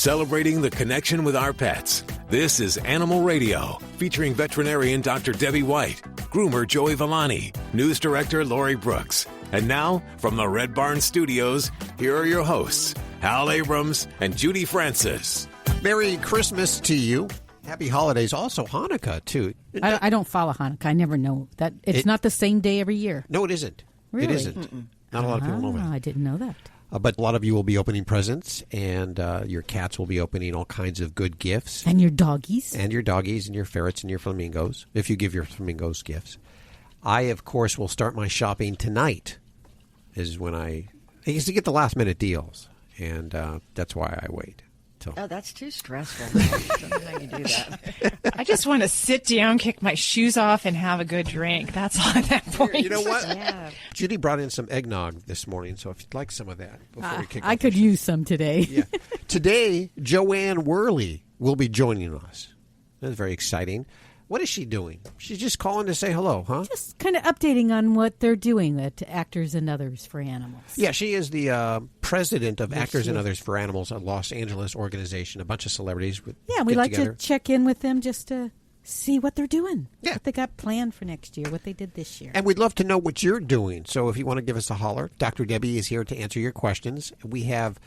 celebrating the connection with our pets. This is Animal Radio, featuring veterinarian Dr. Debbie White, groomer Joey Villani, news director Lori Brooks. And now, from the Red Barn Studios, here are your hosts, Hal Abrams and Judy Francis. Merry Christmas to you. Happy holidays. Also Hanukkah, too. I don't follow Hanukkah. I never know that. It's not the same day every year. No, it isn't. Really? It isn't. Not a lot of people know that. I didn't know that. But a lot of you will be opening presents, and your cats will be opening all kinds of good gifts. And your doggies. And your doggies and your ferrets and your flamingos, if you give your flamingos gifts. I, of course, will start my shopping tonight, is when I used to get the last-minute deals, and that's why I wait. Oh, that's too stressful. I don't know how you do that. I just want to sit down, kick my shoes off, and have a good drink. That's all at that point. You know what? Yeah. Judy brought in some eggnog this morning, so if you'd like some of that before we kick off. I could use some today. Yeah. Today, Jo Anne Worley will be joining us. That's very exciting. What is she doing? She's just calling to say hello, huh? Just kind of updating on what they're doing at Actors and Others for Animals. Yeah, she is the president of Actors and Others for Animals, a Los Angeles organization. A bunch of celebrities would we like together. to check in with them just to see what they're doing, what they got planned for next year, what they did this year. And we'd love to know what you're doing. So if you want to give us a holler, Dr. Debbie is here to answer your questions. We have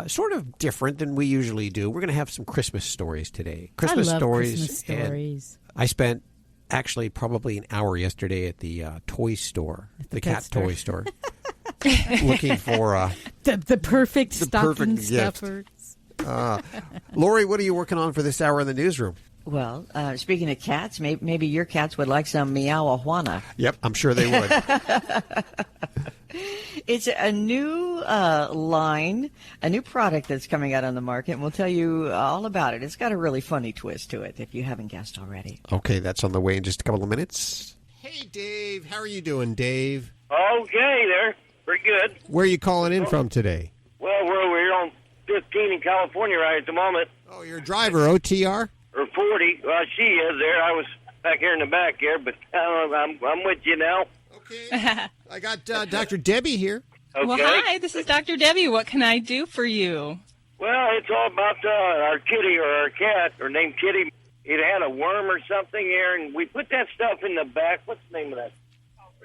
sort of different than we usually do. We're going to have some Christmas stories today. Christmas I love stories. Christmas stories. I spent actually probably an hour yesterday at the toy store, the cat toy store, looking for the perfect the stocking perfect gift. stuffers. Lori, what are you working on for this hour in the newsroom? Well, speaking of cats, maybe your cats would like some meow-ajuana. Yep, I'm sure they would. It's a new line, a new product that's coming out on the market, and we'll tell you all about it. It's got a really funny twist to it, if you haven't guessed already. Okay, that's on the way in just a couple of minutes. Hey, Dave. How are you doing, Dave? Okay, there. Pretty good. Where are you calling in from today? Well, we're over here on 15 in California right at the moment. Oh, you're a driver, OTR? Or 40. Well, she is there. I was back here in the back here, but I'm with you now. Okay. I got Dr. Debbie here. Okay. Well, hi, this is Dr. Debbie. What can I do for you? Well, it's all about our kitty or our cat, or named Kitty. It had a worm or something here, and we put that stuff in the back. What's the name of that?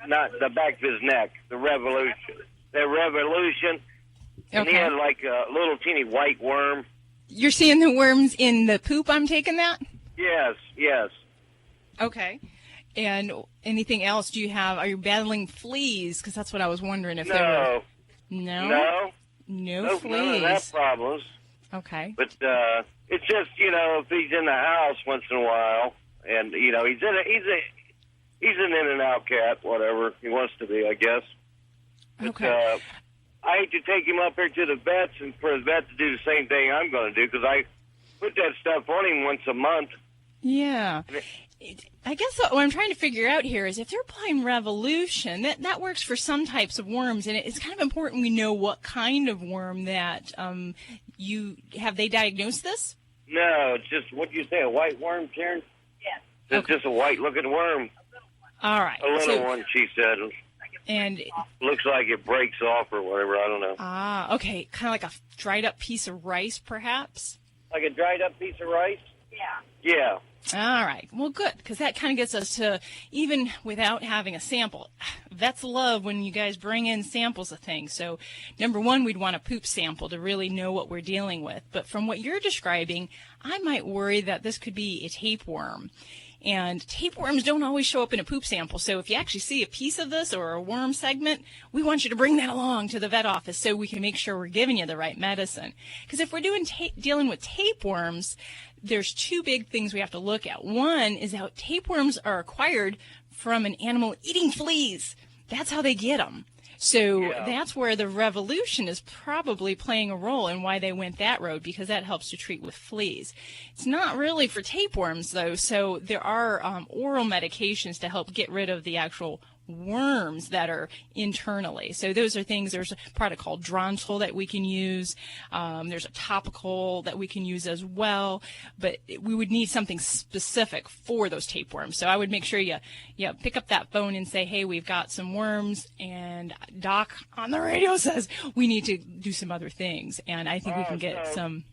Not the back of his neck. The Revolution. The Revolution. And he had like a little teeny white worm. You're seeing the worms in the poop, I'm taking that? Yes, yes. Okay. And anything else do you have? Are you battling fleas? Because that's what I was wondering if there were. No? No fleas. None of that problems. Okay. But it's just, if he's in the house once in a while, and, he's an in and out cat, whatever he wants to be, I guess. But, okay. I hate to take him up here to the vets and for the vet to do the same thing I'm going to do, because I put that stuff on him once a month. Yeah. I guess what I'm trying to figure out here is if they're applying Revolution, that works for some types of worms, and it's kind of important we know what kind of worm that have they diagnosed this? No, it's just, what do you say, a white worm, Karen? Yes. It's just a white-looking worm. All right. A little one, she said. And looks like it breaks off or whatever, I don't know. Ah, okay. Kind of like a dried-up piece of rice, perhaps? Like a dried-up piece of rice? Yeah. Yeah. All right. Well, good, because that kind of gets us to, even without having a sample, vets love when you guys bring in samples of things. So, number one, we'd want a poop sample to really know what we're dealing with. But from what you're describing, I might worry that this could be a tapeworm. And tapeworms don't always show up in a poop sample. So if you actually see a piece of this or a worm segment, we want you to bring that along to the vet office so we can make sure we're giving you the right medicine. Because if we're dealing with tapeworms, there's two big things we have to look at. One is how tapeworms are acquired from an animal eating fleas. That's how they get them. So that's where the Revolution is probably playing a role in why they went that road, because that helps to treat with fleas. It's not really for tapeworms, though, so there are oral medications to help get rid of the actual worms that are internally. So those are things, there's a product called Drontal that we can use. There's a topical that we can use as well, but we would need something specific for those tapeworms. So I would make sure you pick up that phone and say, hey, we've got some worms, and Doc on the radio says we need to do some other things. And I think we can get some.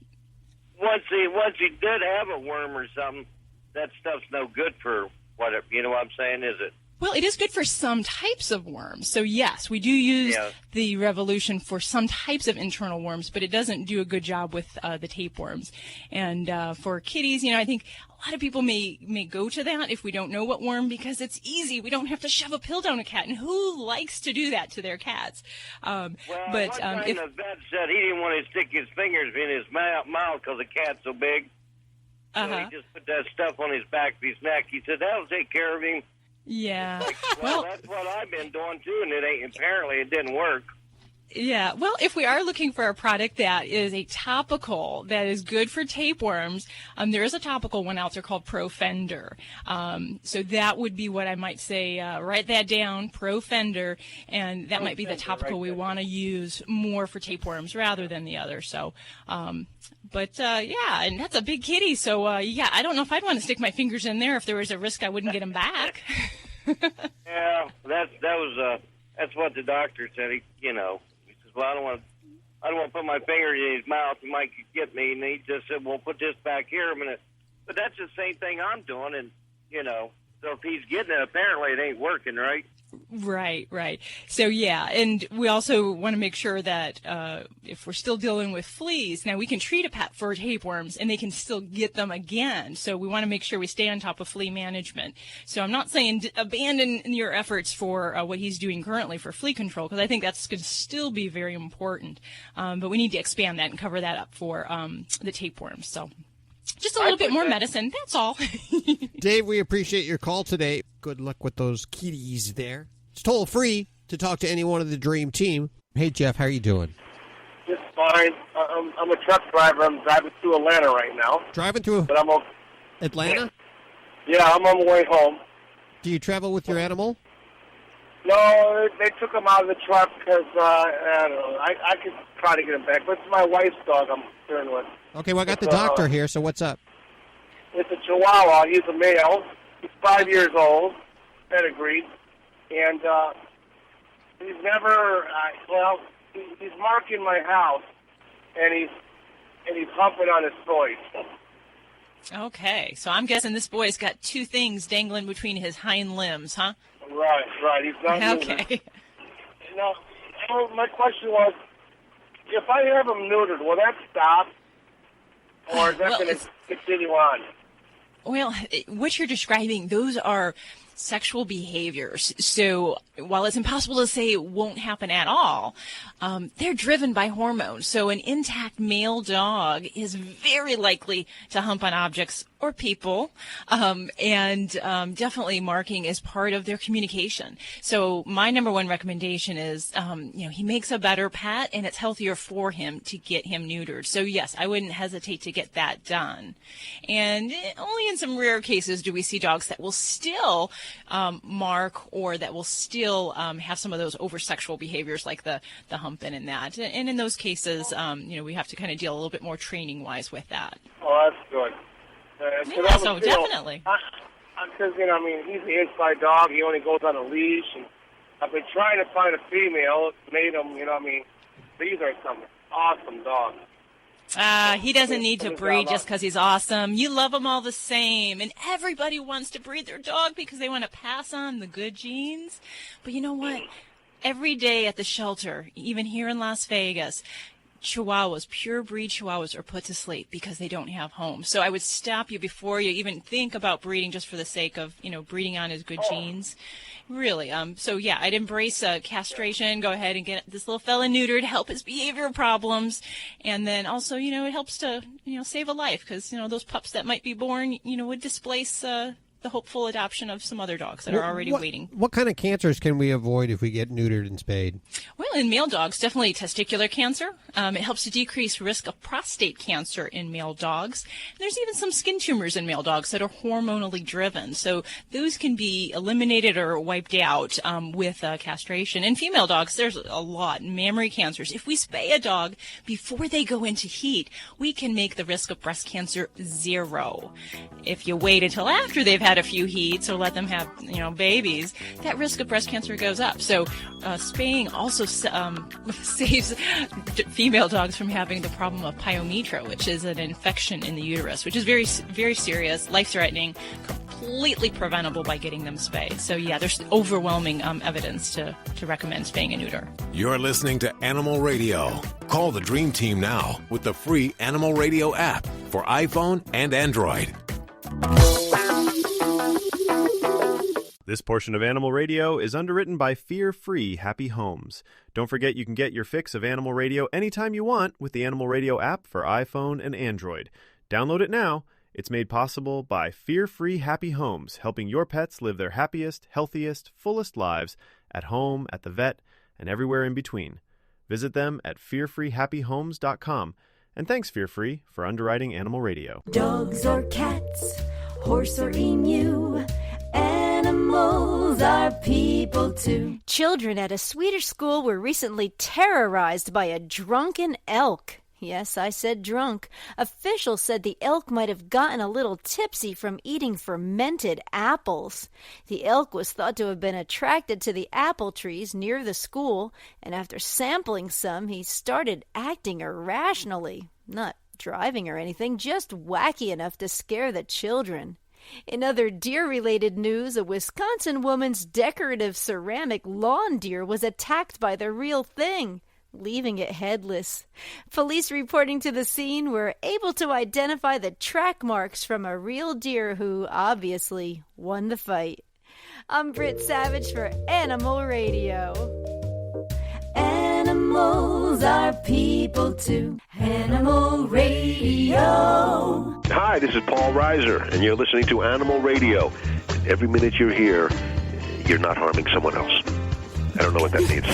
once he did have a worm or something, that stuff's no good for whatever. You know what I'm saying? Is it? Well, it is good for some types of worms. So, yes, we do use the Revolution for some types of internal worms, but it doesn't do a good job with the tapeworms. And for kitties, I think a lot of people may go to that if we don't know what worm, because it's easy. We don't have to shove a pill down a cat. And who likes to do that to their cats? Well, one time the vet said he didn't want to stick his fingers in his mouth because the cat's so big. So he just put that stuff on his back of his neck. He said, that'll take care of him. Yeah. Well, that's what I've been doing too, and apparently it didn't work. Yeah. Well, if we are looking for a product that is a topical that is good for tapeworms, there is a topical one out there called Profender. So that would be what I might say. Write that down, Profender, and that might be the topical we want to use more for tapeworms rather than the other. So, yeah, and that's a big kitty. So, I don't know if I'd want to stick my fingers in there if there was a risk I wouldn't get him back. Yeah, that's what the doctor said. He says, well, I don't want to put my finger in his mouth. He might get me. And he just said, well, put this back here a minute. But that's the same thing I'm doing. And, so if he's getting it, apparently it ain't working, right? Right. So, yeah, and we also want to make sure that if we're still dealing with fleas, now we can treat a pet for tapeworms and they can still get them again. So we want to make sure we stay on top of flea management. So I'm not saying abandon your efforts for what he's doing currently for flea control, because I think that's going to still be very important. But we need to expand that and cover that up for the tapeworms. So just a little bit more medicine, that's all. Dave, we appreciate your call today. Good luck with those kitties there. It's toll free to talk to any one of the Dream Team. Hey, Jeff, how are you doing? Just fine. I'm a truck driver. I'm driving through Atlanta right now. Driving through but I'm Atlanta? Yeah, I'm on the way home. Do you travel with your animal? No, they took him out of the truck because, I don't know, I could try to get him back. But it's my wife's dog I'm concerned with. Okay, well, I got the doctor here, so what's up? It's a Chihuahua. He's a male. He's 5 years old, pedigreed. And he's never, he's marking my house, and he's humping on his toys. Okay, so I'm guessing this boy's got two things dangling between his hind limbs, huh? Right. He's not moving. Okay. My question was, if I have him neutered, will that stop? Or is that going to continue on? Well, what you're describing, those are sexual behaviors. So while it's impossible to say it won't happen at all, they're driven by hormones. So an intact male dog is very likely to hump on objects or people, and definitely marking is part of their communication. So my number one recommendation is, he makes a better pet, and it's healthier for him to get him neutered. So yes, I wouldn't hesitate to get that done. And only in some rare cases do we see dogs that will still mark, or that will still have some of those over-sexual behaviors like the humping and that. And in those cases, we have to kind of deal a little bit more training-wise with that. Oh, that's good. So definitely. Because, he's the inside dog. He only goes on a leash. And I've been trying to find a female. Made him, these are some awesome dogs. He doesn't need to breed just because he's awesome. You love him all the same. And everybody wants to breed their dog because they want to pass on the good genes. But you know what? Every day at the shelter, even here in Las Vegas, Chihuahuas, pure breed Chihuahuas, are put to sleep because they don't have homes. So I would stop you before you even think about breeding, just for the sake of, breeding on his good genes. Really. So yeah, I'd embrace castration. Go ahead and get this little fella neutered, help his behavioral problems. And then also, it helps to, save a life, because, those pups that might be born, would displace the hopeful adoption of some other dogs that are already waiting. What kind of cancers can we avoid if we get neutered and spayed? Well, in male dogs, definitely testicular cancer. It helps to decrease risk of prostate cancer in male dogs. And there's even some skin tumors in male dogs that are hormonally driven. So those can be eliminated or wiped out with castration. In female dogs, there's a lot. Mammary cancers. If we spay a dog before they go into heat, we can make the risk of breast cancer 0. If you wait until after they've had a few heats or let them have, babies, that risk of breast cancer goes up. So spaying also saves female dogs from having the problem of pyometra, which is an infection in the uterus, which is very, very serious, life-threatening, completely preventable by getting them spayed. So yeah, there's overwhelming evidence to recommend spaying and neuter. You're listening to Animal Radio. Call the Dream Team now with the free Animal Radio app for iPhone and Android. This portion of Animal Radio is underwritten by Fear-Free Happy Homes. Don't forget you can get your fix of Animal Radio anytime you want with the Animal Radio app for iPhone and Android. Download it now. It's made possible by Fear-Free Happy Homes, helping your pets live their happiest, healthiest, fullest lives at home, at the vet, and everywhere in between. Visit them at fearfreehappyhomes.com. And thanks, Fear-Free, for underwriting Animal Radio. Dogs or cats, horse or emu, animals are people too. Children at a Swedish school were recently terrorized by a drunken elk. Yes, I said drunk. Officials said the elk might have gotten a little tipsy from eating fermented apples. The elk was thought to have been attracted to the apple trees near the school, and after sampling some, he started acting irrationally. Not driving or anything, just wacky enough to scare the children. In other deer-related news, a Wisconsin woman's decorative ceramic lawn deer was attacked by the real thing, leaving it headless. Police reporting to the scene were able to identify the track marks from a real deer who obviously won the fight. I'm Britt Savage for Animal Radio. Animals are people too. Animal Radio. Hi, this is Paul Reiser, and you're listening to Animal Radio. And every minute you're here, you're not harming someone else. I don't know what that means.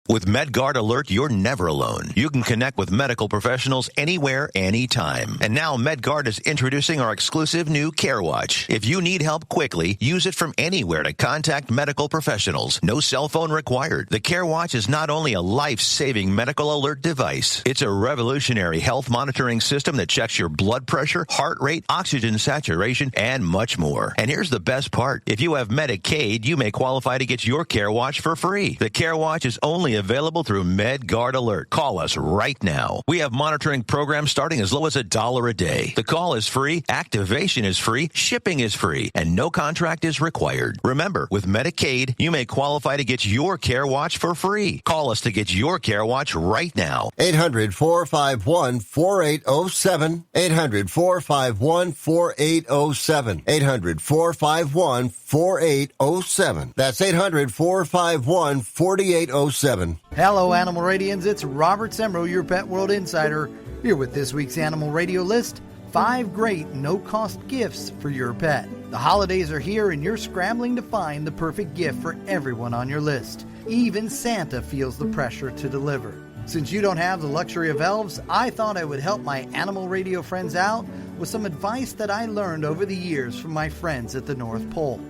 With MedGuard Alert, you're never alone. You can connect with medical professionals anywhere, anytime. And now MedGuard is introducing our exclusive new Care Watch. If you need help quickly, use it from anywhere to contact medical professionals. No cell phone required. The Care Watch is not only a life-saving medical alert device, it's a revolutionary health monitoring system that checks your blood pressure, heart rate, oxygen saturation, and much more. And here's the best part. If you have Medicaid, you may qualify to get your Care Watch for free. The Care Watch is only available through MedGuard Alert. Call us right now. We have monitoring programs starting as low as $1 a day. The call is free, activation is free, shipping is free, and no contract is required. Remember, with Medicaid, you may qualify to get your Care Watch for free. Call us to get your Care Watch right now. 800-451-4807. 800-451-4807. 800-451-4807. That's 800-451-4807. Hello, Animal Radians. It's Robert Semro, your Pet World Insider, here with this week's Animal Radio list. 5 great no-cost gifts for your pet. The holidays are here and you're scrambling to find the perfect gift for everyone on your list. Even Santa feels the pressure to deliver. Since you don't have the luxury of elves, I thought I would help my Animal Radio friends out with some advice that I learned over the years from my friends at the North Pole.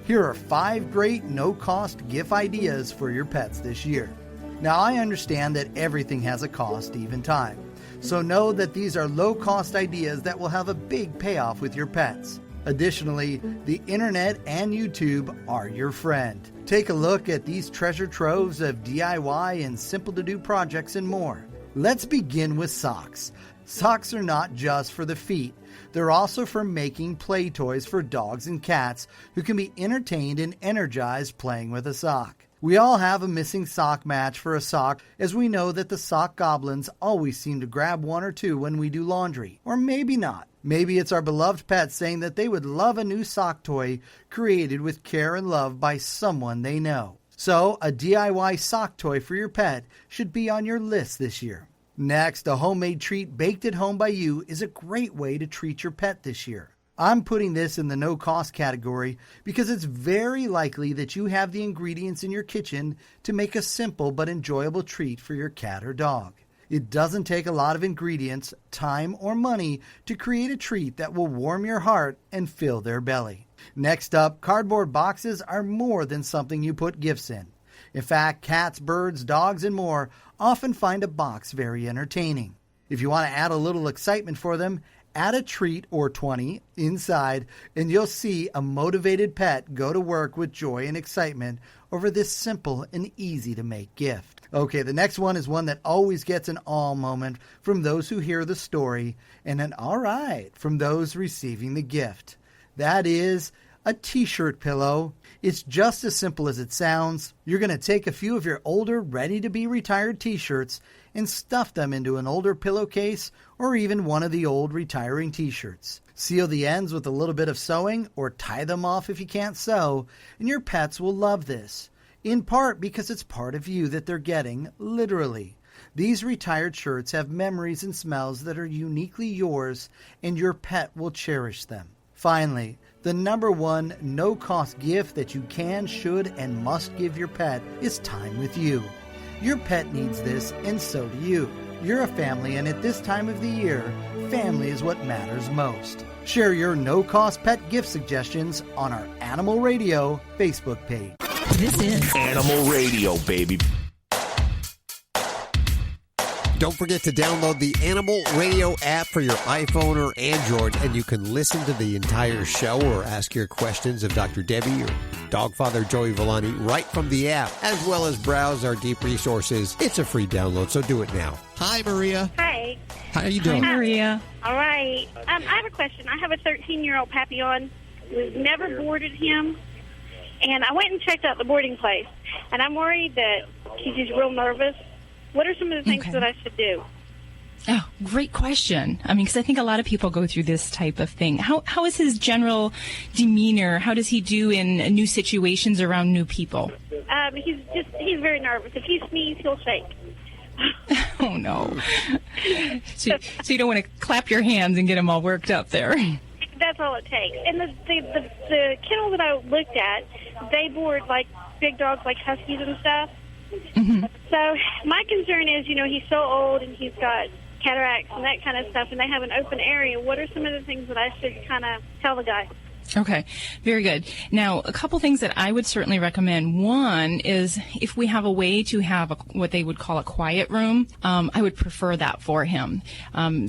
Here are 5 great no-cost gift ideas for your pets this year. Now, I understand that everything has a cost, even time. So know that these are low-cost ideas that will have a big payoff with your pets. Additionally, the internet and YouTube are your friend. Take a look at these treasure troves of DIY and simple-to-do projects and more. Let's begin with socks. Socks are not just for the feet. They're also for making play toys for dogs and cats who can be entertained and energized playing with a sock. We all have a missing sock match for a sock, as we know that the sock goblins always seem to grab 1 or 2 when we do laundry. Or maybe not. Maybe it's our beloved pet saying that they would love a new sock toy created with care and love by someone they know. So, a DIY sock toy for your pet should be on your list this year. Next, a homemade treat baked at home by you is a great way to treat your pet this year. I'm putting this in the no-cost category because it's very likely that you have the ingredients in your kitchen to make a simple but enjoyable treat for your cat or dog. It doesn't take a lot of ingredients, time, or money to create a treat that will warm your heart and fill their belly. Next up, cardboard boxes are more than something you put gifts in. In fact, cats, birds, dogs, and more often find a box very entertaining. If you want to add a little excitement for them, add a treat or 20 inside, and you'll see a motivated pet go to work with joy and excitement over this simple and easy-to-make gift. Okay, the next one is one that always gets an all moment from those who hear the story and an all right from those receiving the gift. That is a t-shirt pillow. It's just as simple as it sounds. You're going to take a few of your older, ready-to-be-retired t-shirts and stuff them into an older pillowcase or even one of the old retiring t-shirts. Seal the ends with a little bit of sewing or tie them off if you can't sew, and your pets will love this, in part because it's part of you that they're getting, literally. These retired shirts have memories and smells that are uniquely yours, and your pet will cherish them. Finally, the number one no-cost gift that you can, should, and must give your pet is time with you. Your pet needs this, and so do you. You're a family, and at this time of the year, family is what matters most. Share your no-cost pet gift suggestions on our Animal Radio Facebook page. This is Animal Radio, baby. Don't forget to download the Animal Radio app for your iPhone or Android, and you can listen to the entire show or ask your questions of Dr. Debbie or Dogfather Joey Villani right from the app, as well as browse our deep resources. It's a free download, so do it now. Hi, Maria. Hi. How are you doing? Hi, Maria. All right. I have a question. I have a 13-year-old Papillon. We've never boarded him, and I went and checked out the boarding place, and I'm worried that he's just real nervous. What are some of the things that I should do? Oh, great question. I mean, because I think a lot of people go through this type of thing. How is his general demeanor? How does he do in new situations around new people? He's very nervous. If he sneezes, he'll shake. Oh, no. So you don't want to clap your hands and get him all worked up there. That's all it takes. And the kennel that I looked at, they board like big dogs like huskies and stuff. Mm-hmm. So my concern is, he's so old and he's got cataracts and that kind of stuff, and they have an open area. What are some of the things that I should kind of tell the guy? Okay, very good. Now, a couple things that I would certainly recommend. One is if we have a way to have what they would call a quiet room, I would prefer that for him.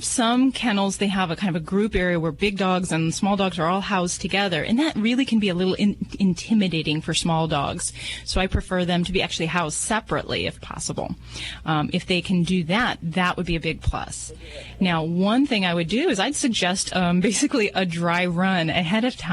Some kennels, they have a kind of a group area where big dogs and small dogs are all housed together, and that really can be a little intimidating for small dogs. So I prefer them to be actually housed separately if possible. If they can do that, that would be a big plus. Now, one thing I would do is I'd suggest basically a dry run ahead of time.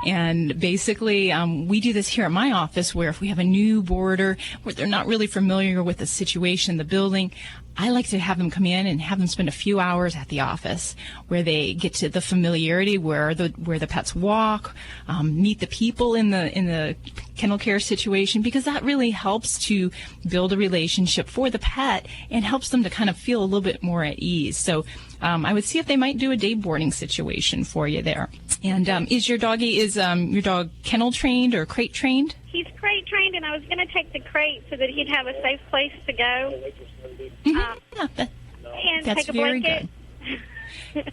And basically, we do this here at my office where if we have a new boarder where they're not really familiar with the situation, the building, I like to have them come in and have them spend a few hours at the office where they get to the familiarity where the pets walk, meet the people in the kennel care situation, because that really helps to build a relationship for the pet and helps them to kind of feel a little bit more at ease. So I would see if they might do a day boarding situation for you there. And is your dog kennel trained or crate trained? He's crate trained, and I was going to take the crate so that he'd have a safe place to go. And that's take a very blanket. good.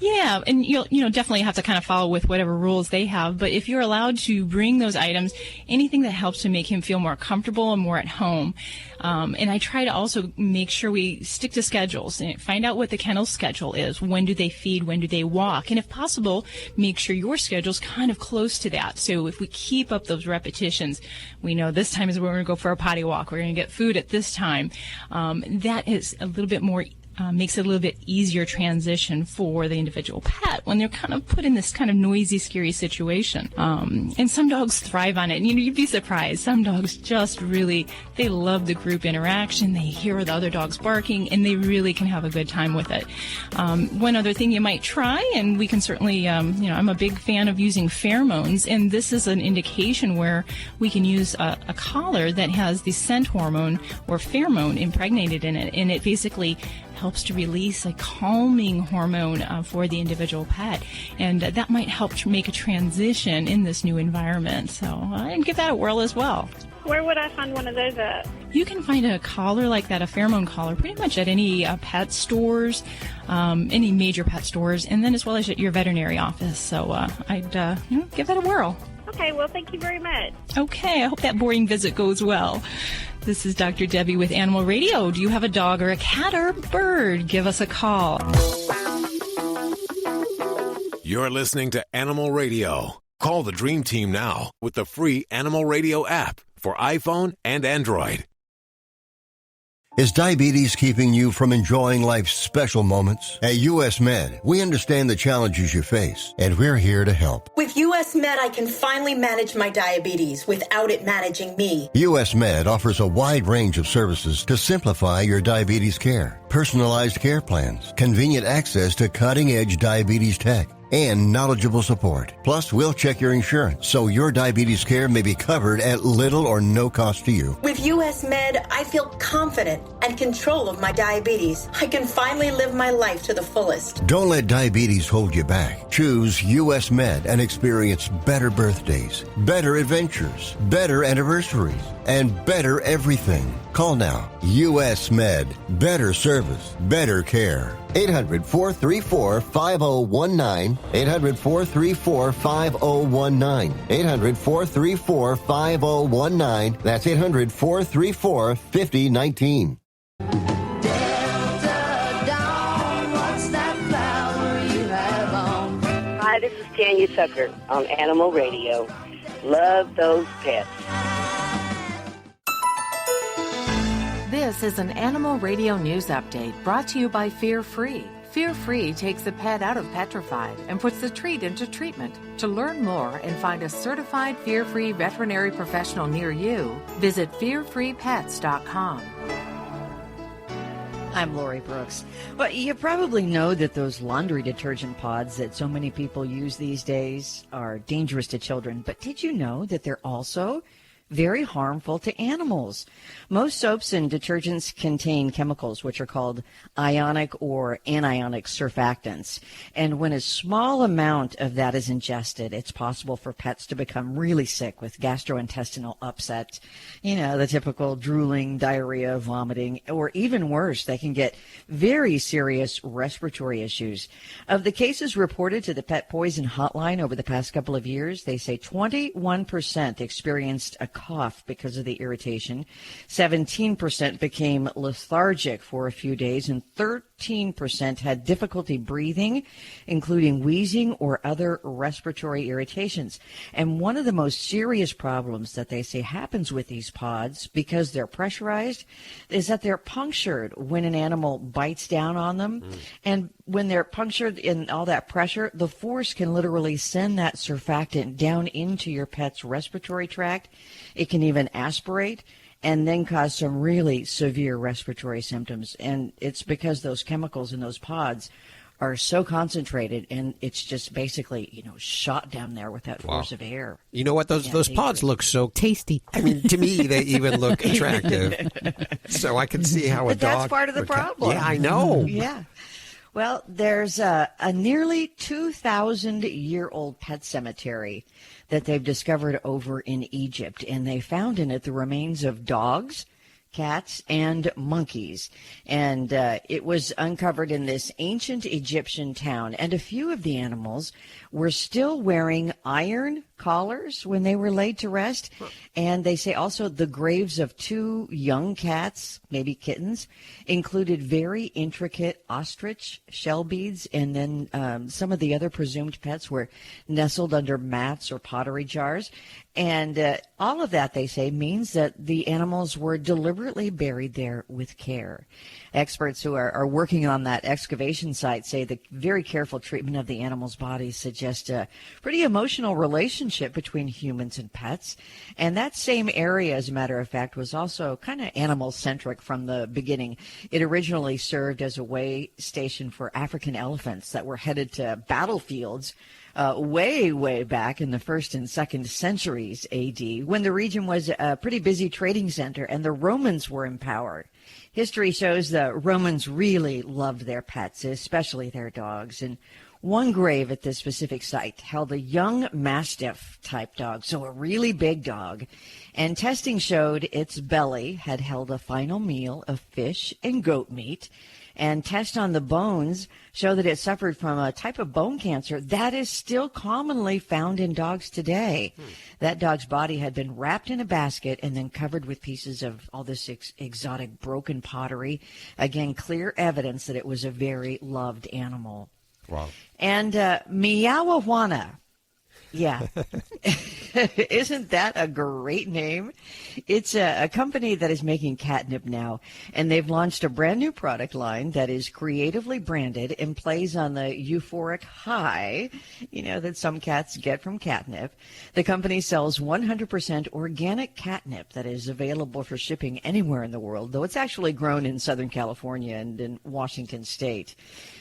Yeah, and you'll definitely have to kind of follow with whatever rules they have. But if you're allowed to bring those items, anything that helps to make him feel more comfortable and more at home. And I try to also make sure we stick to schedules and find out what the kennel schedule is. When do they feed? When do they walk? And if possible, make sure your schedule's kind of close to that. So if we keep up those repetitions, we know this time is when we're going to go for a potty walk. We're going to get food at this time. That is a little bit more makes it a little bit easier transition for the individual pet when they're kind of put in this kind of noisy, scary situation. And some dogs thrive on it. And, you'd be surprised. Some dogs just really, they love the group interaction. They hear the other dogs barking, and they really can have a good time with it. One other thing you might try, and we can certainly, I'm a big fan of using pheromones, and this is an indication where we can use a collar that has the scent hormone or pheromone impregnated in it, and it basically helps to release a calming hormone for the individual pet, and that might help to make a transition in this new environment. So I'd give that a whirl as well. Where would I find one of those at? You can find a collar like that, a pheromone collar, pretty much at any pet stores, any major pet stores, and then as well as at your veterinary office. So I'd give that a whirl. Okay, well, thank you very much. Okay, I hope that boarding visit goes well. This is Dr. Debbie with Animal Radio. Do you have a dog or a cat or a bird? Give us a call. You're listening to Animal Radio. Call the Dream Team now with the free Animal Radio app for iPhone and Android. Is diabetes keeping you from enjoying life's special moments? At US Med, we understand the challenges you face, and we're here to help. With US Med, I can finally manage my diabetes without it managing me. US Med offers a wide range of services to simplify your diabetes care. Personalized care plans, convenient access to cutting-edge diabetes tech, and knowledgeable support. Plus, we'll check your insurance so your diabetes care may be covered at little or no cost to you. With US Med, I feel confident and control of my diabetes. I can finally live my life to the fullest. Don't let diabetes hold you back. Choose US Med and experience better birthdays, better adventures, better anniversaries, and better everything. Call now. US Med. Better service, better care. 800-434-5019. 800-434-5019. 800-434-5019. That's 800-434-5019. Hi, this is Tanya Tucker on Animal Radio. Love those pets. This is an Animal Radio News Update brought to you by Fear Free. Fear Free takes the pet out of petrified and puts the treat into treatment. To learn more and find a certified Fear Free veterinary professional near you, visit fearfreepets.com. I'm Lori Brooks. Well, you probably know that those laundry detergent pods that so many people use these days are dangerous to children. But did you know that they're also very harmful to animals? Most soaps and detergents contain chemicals which are called ionic or anionic surfactants. And when a small amount of that is ingested, it's possible for pets to become really sick with gastrointestinal upset. You know, the typical drooling, diarrhea, vomiting, or even worse, they can get very serious respiratory issues. Of the cases reported to the Pet Poison Hotline over the past couple of years, they say 21% experienced a cough because of the irritation, 17% became lethargic for a few days, and 13% had difficulty breathing, including wheezing or other respiratory irritations. And one of the most serious problems that they say happens with these pods, because they're pressurized, is that they're punctured when an animal bites down on them. And when they're punctured in all that pressure, the force can literally send that surfactant down into your pet's respiratory tract. It can even aspirate and then cause some really severe respiratory symptoms. And it's because those chemicals in those pods are so concentrated, and it's just basically, you know, shot down there with that force of air. You know what? Those pods look so tasty. I mean, to me, they even look attractive. So I can see how a but dog... that's part of the problem. Yeah, I know. Yeah. Well, there's a nearly 2,000-year-old pet cemetery that they've discovered over in Egypt, and they found in it the remains of dogs, cats, and monkeys. And it was uncovered in this ancient Egyptian town, and a few of the animals were still wearing iron collars when they were laid to rest. And they say also the graves of 2 young cats, maybe kittens, included very intricate ostrich shell beads, and then some of the other presumed pets were nestled under mats or pottery jars. And all of that, they say, means that the animals were deliberately buried there with care. Experts who are working on that excavation site say the very careful treatment of the animals' bodies suggests a pretty emotional relationship between humans and pets. And that same area, as a matter of fact, was also kind of animal-centric from the beginning. It originally served as a way station for African elephants that were headed to battlefields way back in the 1st and 2nd centuries AD, when the region was a pretty busy trading center and the Romans were in power. History shows the Romans really loved their pets, especially their dogs. And one grave at this specific site held a young Mastiff type dog, so a really big dog. And testing showed its belly had held a final meal of fish and goat meat. And tests on the bones show that it suffered from a type of bone cancer that is still commonly found in dogs today. That dog's body had been wrapped in a basket and then covered with pieces of all this exotic broken pottery. Again, clear evidence that it was a very loved animal. Wow. And Meowawana. Yeah. Isn't that a great name? It's a company that is making catnip now, and they've launched a brand new product line that is creatively branded and plays on the euphoric high, that some cats get from catnip. The company sells 100% organic catnip that is available for shipping anywhere in the world, though it's actually grown in Southern California and in Washington State.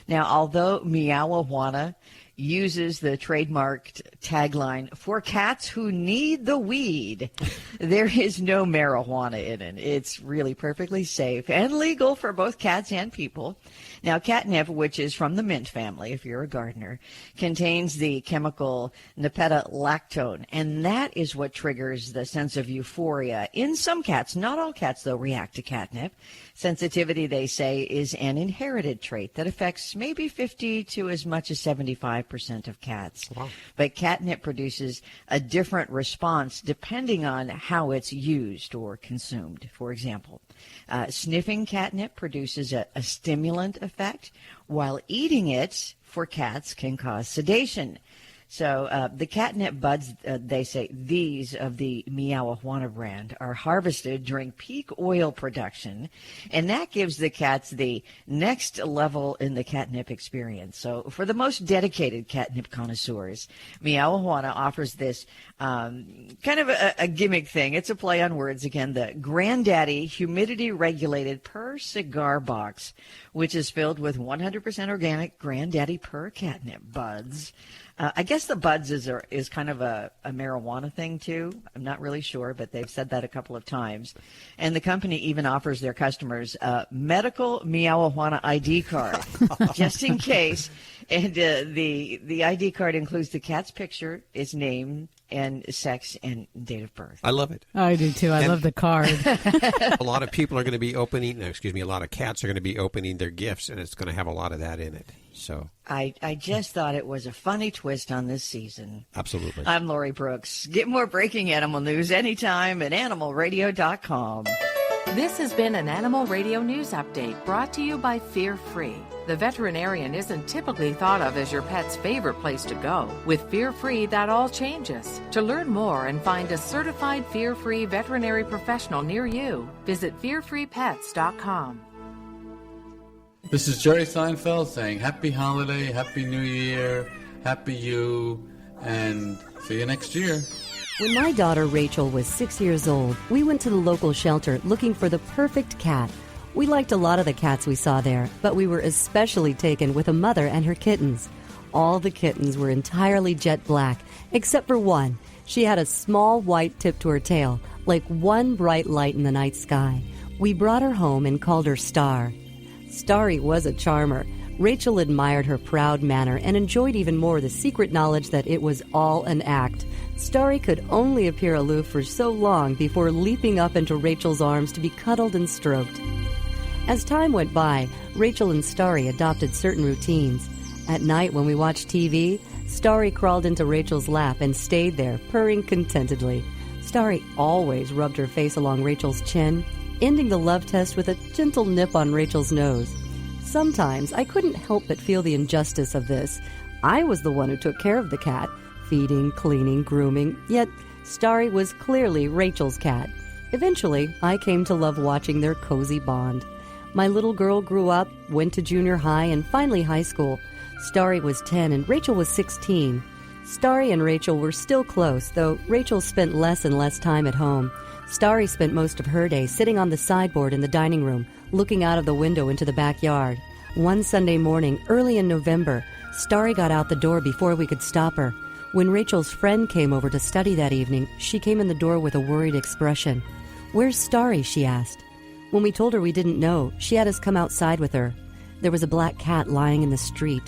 Now, although Meowawana uses the trademarked tagline, "For cats who need the weed," there is no marijuana in it. It's really perfectly safe and legal for both cats and people. Now, catnip, which is from the mint family, if you're a gardener, contains the chemical nepeta-lactone, and that is what triggers the sense of euphoria in some cats. Not all cats, though, react to catnip. Sensitivity, they say, is an inherited trait that affects maybe 50 to as much as 75% of cats. Wow. But catnip produces a different response depending on how it's used or consumed. For example, sniffing catnip produces a stimulant effect, while eating it for cats can cause sedation. So the catnip buds, they say, these of the Meowawana brand are harvested during peak oil production, and that gives the cats the next level in the catnip experience. So for the most dedicated catnip connoisseurs, Meowawana offers this kind of a gimmick thing. It's a play on words again, the Granddaddy Humidity Regulated Per Cigar Box, which is filled with 100% organic Granddaddy Per catnip buds. I guess the buds is kind of a marijuana thing, too. I'm not really sure, but they've said that a couple of times. And the company even offers their customers a medical Meowawana ID card, just in case. And the ID card includes the cat's picture, its name, and sex, and date of birth. I love it. I do, too. I love the card. A lot of people are going to be a lot of cats are going to be opening their gifts, and it's going to have a lot of that in it. So I just thought it was a funny twist on this season. Absolutely. I'm Lori Brooks. Get more breaking animal news anytime at animalradio.com. This has been an Animal Radio News Update brought to you by Fear Free. The veterinarian isn't typically thought of as your pet's favorite place to go. With Fear Free, that all changes. To learn more and find a certified Fear Free veterinary professional near you, visit fearfreepets.com. This is Jerry Seinfeld saying happy holiday, happy new year, happy you, and see you next year. When my daughter Rachel was 6 years old, we went to the local shelter looking for the perfect cat. We liked a lot of the cats we saw there, but we were especially taken with a mother and her kittens. All the kittens were entirely jet black, except for one. She had a small white tip to her tail, like one bright light in the night sky. We brought her home and called her Star. Starry was a charmer. Rachel admired her proud manner and enjoyed even more the secret knowledge that it was all an act. Starry could only appear aloof for so long before leaping up into Rachel's arms to be cuddled and stroked. As time went by, Rachel and Starry adopted certain routines. At night when we watched TV, Starry crawled into Rachel's lap and stayed there, purring contentedly. Starry always rubbed her face along Rachel's chin, ending the love test with a gentle nip on Rachel's nose. Sometimes I couldn't help but feel the injustice of this. I was the one who took care of the cat, feeding, cleaning, grooming, yet Starry was clearly Rachel's cat. Eventually, I came to love watching their cozy bond. My little girl grew up, went to junior high, and finally high school. Starry was 10 and Rachel was 16. Starry and Rachel were still close, though Rachel spent less and less time at home. Starry spent most of her day sitting on the sideboard in the dining room, looking out of the window into the backyard. One Sunday morning, early in November, Starry got out the door before we could stop her. When Rachel's friend came over to study that evening, she came in the door with a worried expression. "Where's Starry?" she asked. When we told her we didn't know, she had us come outside with her. There was a black cat lying in the street.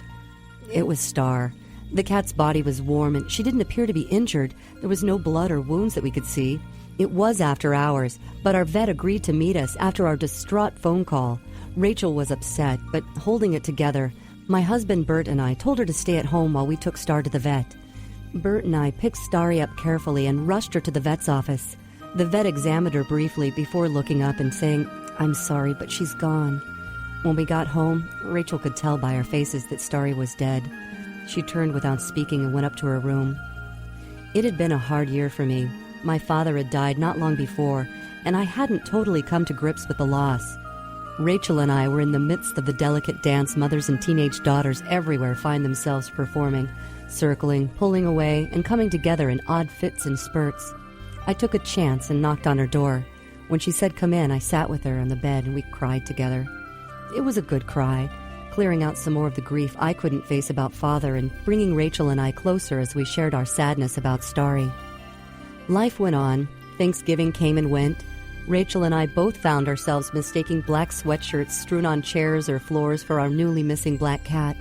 It was Star. The cat's body was warm and she didn't appear to be injured. There was no blood or wounds that we could see. It was after hours, but our vet agreed to meet us after our distraught phone call. Rachel was upset, but holding it together, my husband Bert and I told her to stay at home while we took Star to the vet. Bert and I picked Starry up carefully and rushed her to the vet's office. The vet examined her briefly before looking up and saying, "I'm sorry, but she's gone." When we got home, Rachel could tell by our faces that Starry was dead. She turned without speaking and went up to her room. It had been a hard year for me. My father had died not long before, and I hadn't totally come to grips with the loss. Rachel and I were in the midst of the delicate dance mothers and teenage daughters everywhere find themselves performing, circling, pulling away, and coming together in odd fits and spurts. I took a chance and knocked on her door. When she said come in, I sat with her on the bed and we cried together. It was a good cry, clearing out some more of the grief I couldn't face about Father and bringing Rachel and I closer as we shared our sadness about Starry. Life went on. Thanksgiving came and went. Rachel and I both found ourselves mistaking black sweatshirts strewn on chairs or floors for our newly missing black cat.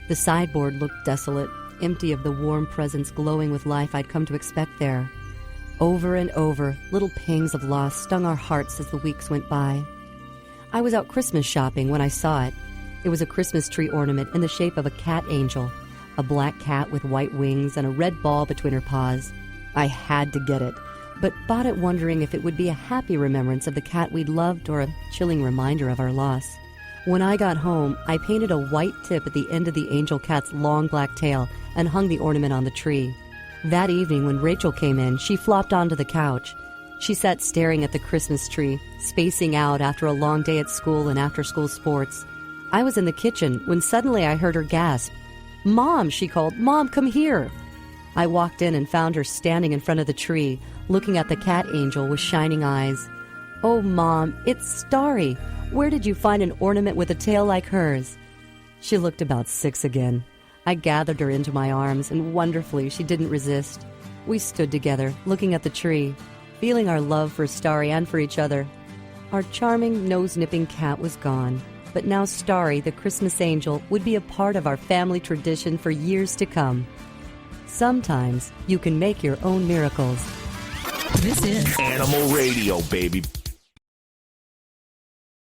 The sideboard looked desolate, empty of the warm presence glowing with life I'd come to expect there. Over and over, little pangs of loss stung our hearts as the weeks went by. I was out Christmas shopping when I saw it. It was a Christmas tree ornament in the shape of a cat angel, a black cat with white wings and a red ball between her paws. I had to get it, but bought it wondering if it would be a happy remembrance of the cat we'd loved or a chilling reminder of our loss. When I got home, I painted a white tip at the end of the angel cat's long black tail and hung the ornament on the tree. That evening when Rachel came in, she flopped onto the couch. She sat staring at the Christmas tree, spacing out after a long day at school and after-school sports. I was in the kitchen when suddenly I heard her gasp. "Mom," she called. "Mom, come here." I walked in and found her standing in front of the tree, looking at the cat angel with shining eyes. "Oh, Mom, it's Starry. Where did you find an ornament with a tail like hers?" She looked about 6 again. I gathered her into my arms, and wonderfully, she didn't resist. We stood together, looking at the tree, feeling our love for Starry and for each other. Our charming, nose-nipping cat was gone, but now Starry, the Christmas angel, would be a part of our family tradition for years to come. Sometimes you can make your own miracles. This is Animal Radio, baby.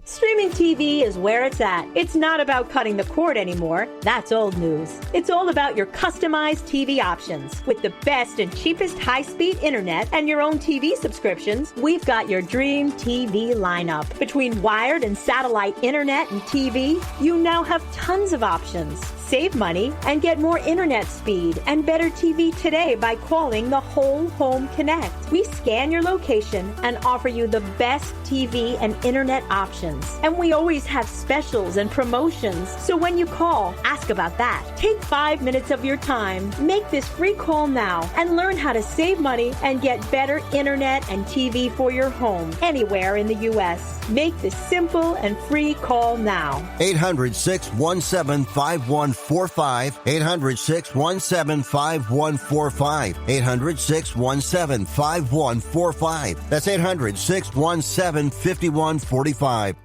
Streaming TV is where it's at. It's not about cutting the cord anymore. That's old news. It's all about your customized TV options. With the best and cheapest high-speed internet and your own TV subscriptions, we've got your dream TV lineup. Between wired and satellite internet and TV, you now have tons of options. Save money and get more internet speed and better TV today by calling the Whole Home Connect. We scan your location and offer you the best TV and internet options. And we always have specials and promotions. So when you call, ask about that. Take 5 minutes of your time. Make this free call now and learn how to save money and get better internet and TV for your home anywhere in the U.S. Make this simple and free call now. 800-617-5145. 800-617-5145. 800-617-5145. That's 800-617-5145.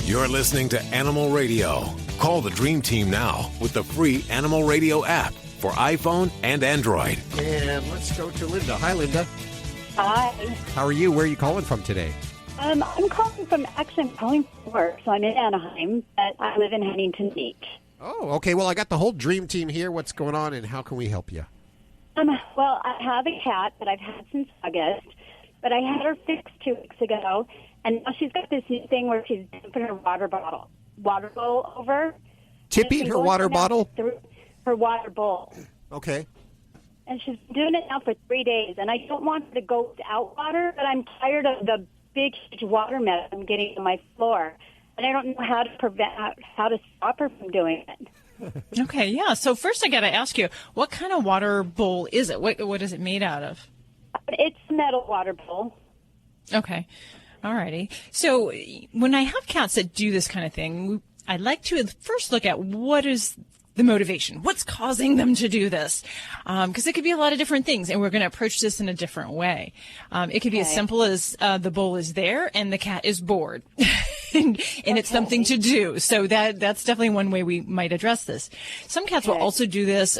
You're listening to Animal Radio. Call the Dream Team now with the free Animal Radio app for iPhone and Android. And let's go to Linda. Hi, Linda. Hi. How are you? Where are you calling from today? I'm calling from work, so I'm in Anaheim, but I live in Huntington Beach. Oh, okay. Well, I got the whole Dream Team here. What's going on, and how can we help you? Well, I have a cat that I've had since August, but I had her fixed 2 weeks ago, and now she's got this new thing where she's dumping her water bowl over. Tipping her water bottle? Her water bowl. Okay. And she's doing it now for 3 days, and I don't want her to go without water, but I'm tired of the big, huge water mess I'm getting on my floor, and I don't know how to stop her from doing it. Okay, yeah. So first I got to ask you, what kind of water bowl is it? What is it made out of? It's a metal water bowl. Okay. All righty. So when I have cats that do this kind of thing, I like to first look at what is the motivation. What's causing them to do this? Because it could be a lot of different things, and we're going to approach this in a different way. It could be as simple as the bowl is there and the cat is bored. and it's something to do. So that's definitely one way we might address this. Some cats will also do this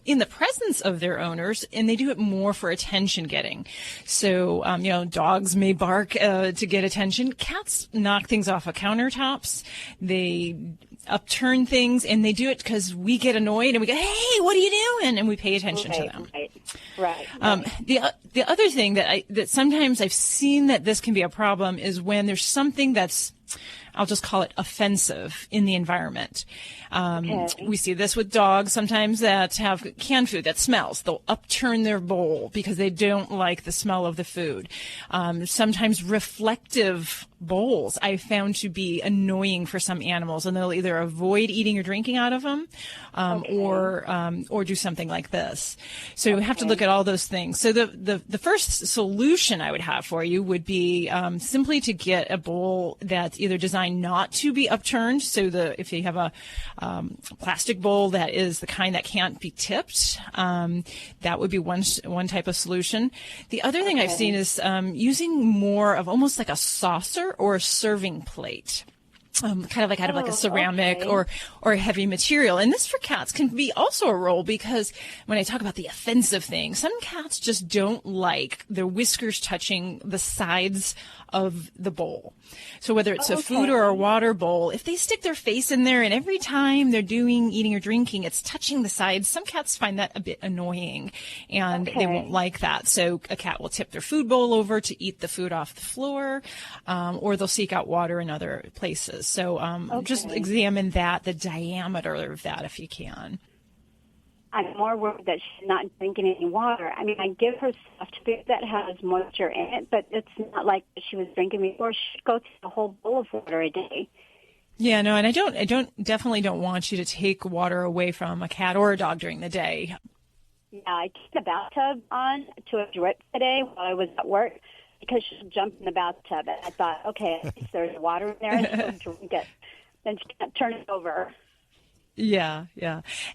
in the presence of their owners, and they do it more for attention getting. So, dogs may bark to get attention. Cats knock things off of countertops. They upturn things, and they do it because we get annoyed and we go, "Hey, what are you doing?" And we pay attention to them. Right. The other thing that sometimes I've seen that this can be a problem is when there's something that's I'll just call it offensive in the environment. Okay. We see this with dogs sometimes that have canned food that smells. They'll upturn their bowl because they don't like the smell of the food. Sometimes reflective bowls I found to be annoying for some animals, and they'll either avoid eating or drinking out of them, or do something like this. So you have to look at all those things. So the first solution I would have for you would be simply to get a bowl that's either designed not to be upturned. So if you have a plastic bowl that is the kind that can't be tipped, that would be one type of solution. The other thing I've seen is using more of almost like a saucer or a serving plate. Kind of like out of like a ceramic or a heavy material. And this for cats can be also a role, because when I talk about the offensive thing, some cats just don't like their whiskers touching the sides of the bowl. So whether it's a food or a water bowl, if they stick their face in there and every time they're eating or drinking, it's touching the sides, some cats find that a bit annoying and they won't like that. So a cat will tip their food bowl over to eat the food off the floor, or they'll seek out water in other places. So just examine the diameter of that if you can. I'm more worried that she's not drinking any water. I mean, I give her soft food that has moisture in it, but it's not like she was drinking before. She'd go through a whole bowl of water a day. Yeah, no, and I definitely don't want you to take water away from a cat or a dog during the day. Yeah, I took the bathtub on to a drip today while I was at work because she'll jump in the bathtub. And I thought, okay, at least there's water in there, and she'll drink it. Then she can't turn it over. Yeah.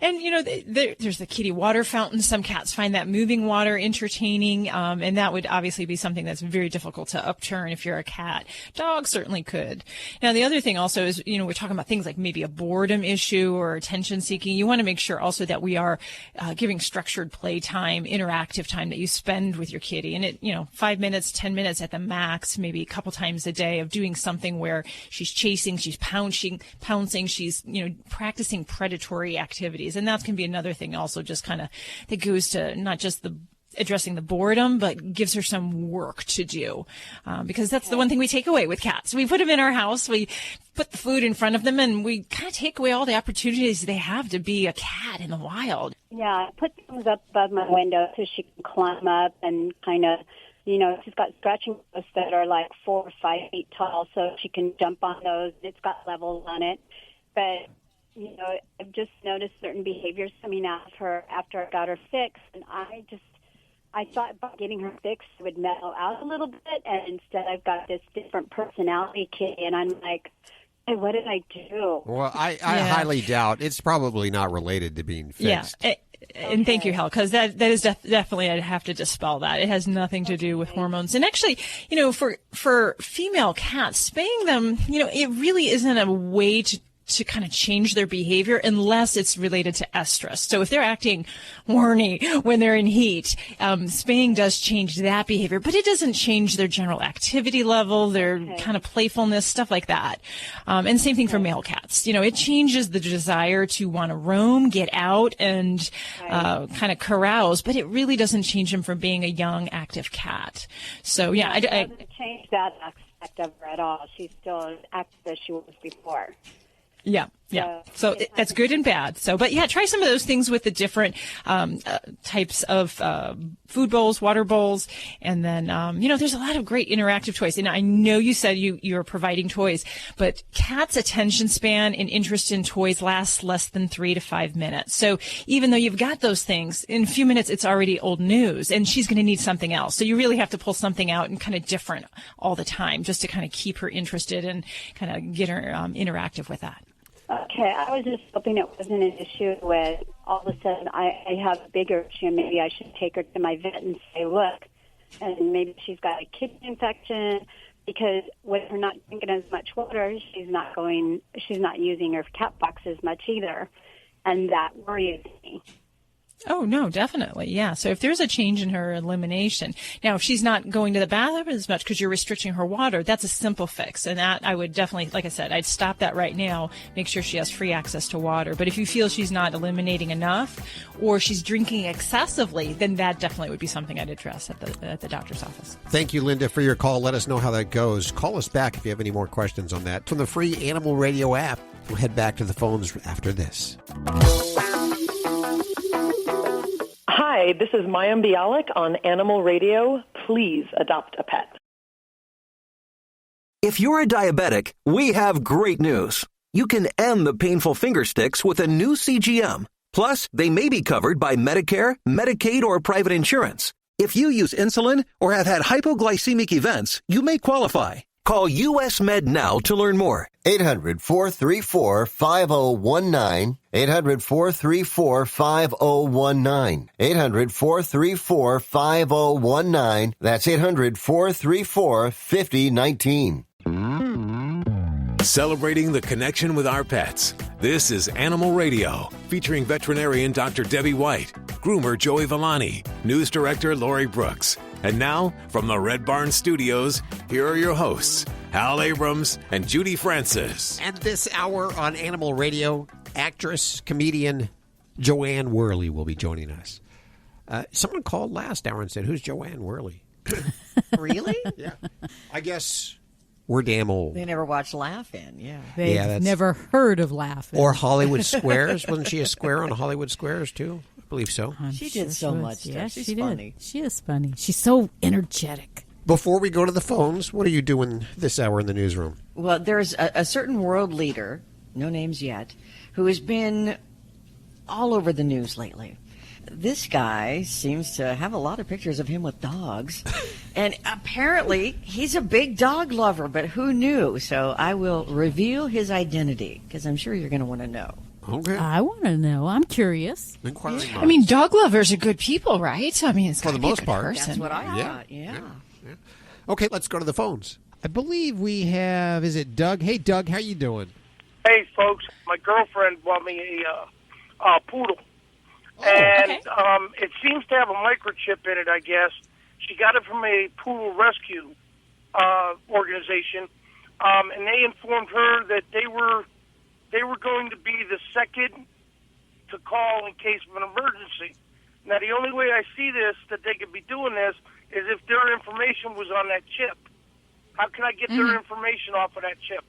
And, there's the kitty water fountain. Some cats find that moving water entertaining, and that would obviously be something that's very difficult to upturn if you're a cat. Dogs certainly could. Now, the other thing also is, we're talking about things like maybe a boredom issue or attention seeking. You want to make sure also that we are giving structured play time, interactive time that you spend with your kitty. And 5 minutes, 10 minutes at the max, maybe a couple times a day of doing something where she's chasing, she's pouncing, she's, practicing predatory activities. And that can be another thing also, just kind of that goes to not just addressing the boredom, but gives her some work to do. Because that's the one thing we take away with cats. We put them in our house, we put the food in front of them, and we kind of take away all the opportunities they have to be a cat in the wild. Yeah, I put things up above my window so she can climb up and kind of, she's got scratching posts that are like 4 or 5 feet tall, so she can jump on those. It's got levels on it. But I've just noticed certain behaviors coming out of her after I got her fixed, and I thought by getting her fixed it would mellow out a little bit, and instead I've got this different personality kitty, and I'm like, hey, what did I do? Well, I highly doubt. It's probably not related to being fixed. Yeah. And thank you, Hal, because that is definitely, I'd have to dispel that. It has nothing to do with hormones. And actually, for female cats, spaying them, it really isn't a way to kind of change their behavior unless it's related to estrus. So if they're acting horny when they're in heat, spaying does change that behavior, but it doesn't change their general activity level, their kind of playfulness, stuff like that. And same thing for male cats. It changes the desire to want to roam, get out, and kind of carouse, but it really doesn't change them from being a young, active cat. So yeah, it doesn't change that aspect of her at all. She's still as active as she was before. Yeah. So that's good and bad. But yeah, try some of those things with the different types of food bowls, water bowls, and then there's a lot of great interactive toys. And I know you said you're providing toys, but cats' attention span and interest in toys lasts less than 3 to 5 minutes. So even though you've got those things, in a few minutes it's already old news, and she's going to need something else. So you really have to pull something out and kind of different all the time, just to kind of keep her interested and kind of get her interactive with that. Okay, I was just hoping it wasn't an issue with all of a sudden I have a bigger issue. Maybe I should take her to my vet and say, look, and maybe she's got a kidney infection, because with her not drinking as much water, she's not using her cat box as much either, and that worries me. Oh, no, definitely. Yeah. So if there's a change in her elimination, now if she's not going to the bathroom as much because you're restricting her water, that's a simple fix. And that I would definitely, like I said, I'd stop that right now, make sure she has free access to water. But if you feel she's not eliminating enough or she's drinking excessively, then that definitely would be something I'd address at the doctor's office. Thank you, Linda, for your call. Let us know how that goes. Call us back if you have any more questions on that. From the free Animal Radio app, we'll head back to the phones after this. Hi, this is Mayim Bialik on Animal Radio. Please adopt a pet. If you're a diabetic, we have great news. You can end the painful finger sticks with a new CGM. Plus, they may be covered by Medicare, Medicaid, or private insurance. If you use insulin or have had hypoglycemic events, you may qualify. Call US Med now to learn more. 800-434-5019. 800-434-5019. 800-434-5019. That's 800-434-5019. Celebrating the connection with our pets. This is Animal Radio, featuring veterinarian Dr. Debbie White, groomer Joey Villani, news director Lori Brooks. And now, from the Red Barn Studios, here are your hosts, Hal Abrams and Judy Francis. And this hour on Animal Radio, actress, comedian Jo Anne Worley will be joining us. Someone called last hour and said, "Who's Jo Anne Worley?" Really? Yeah. I guess we're damn old. They never watched Laugh-In, yeah. They've never heard of Laugh-In. Or Hollywood Squares. Wasn't she a square on Hollywood Squares, too? I believe so. She did so much stuff. Yeah, She's funny. She is funny. She's so energetic. Before we go to the phones, what are you doing this hour in the newsroom? Well, there's a certain world leader, no names yet, who has been all over the news lately. This guy seems to have a lot of pictures of him with dogs. And apparently, he's a big dog lover, but who knew? So I will reveal his identity, because I'm sure you're going to want to know. Okay. I want to know. I'm curious. I mean, dog lovers are good people, right? I mean, it's for the most part. Person. That's what I thought, yeah. Okay, let's go to the phones. I believe we have, is it Doug? Hey, Doug, how you doing? Hey, folks. My girlfriend bought me a poodle. It seems to have a microchip in it, I guess. She got it from a poodle rescue organization, and they informed her that they were going to be the second to call in case of an emergency. Now, the only way I see this, that they could be doing this, is if their information was on that chip. How can I get their information off of that chip?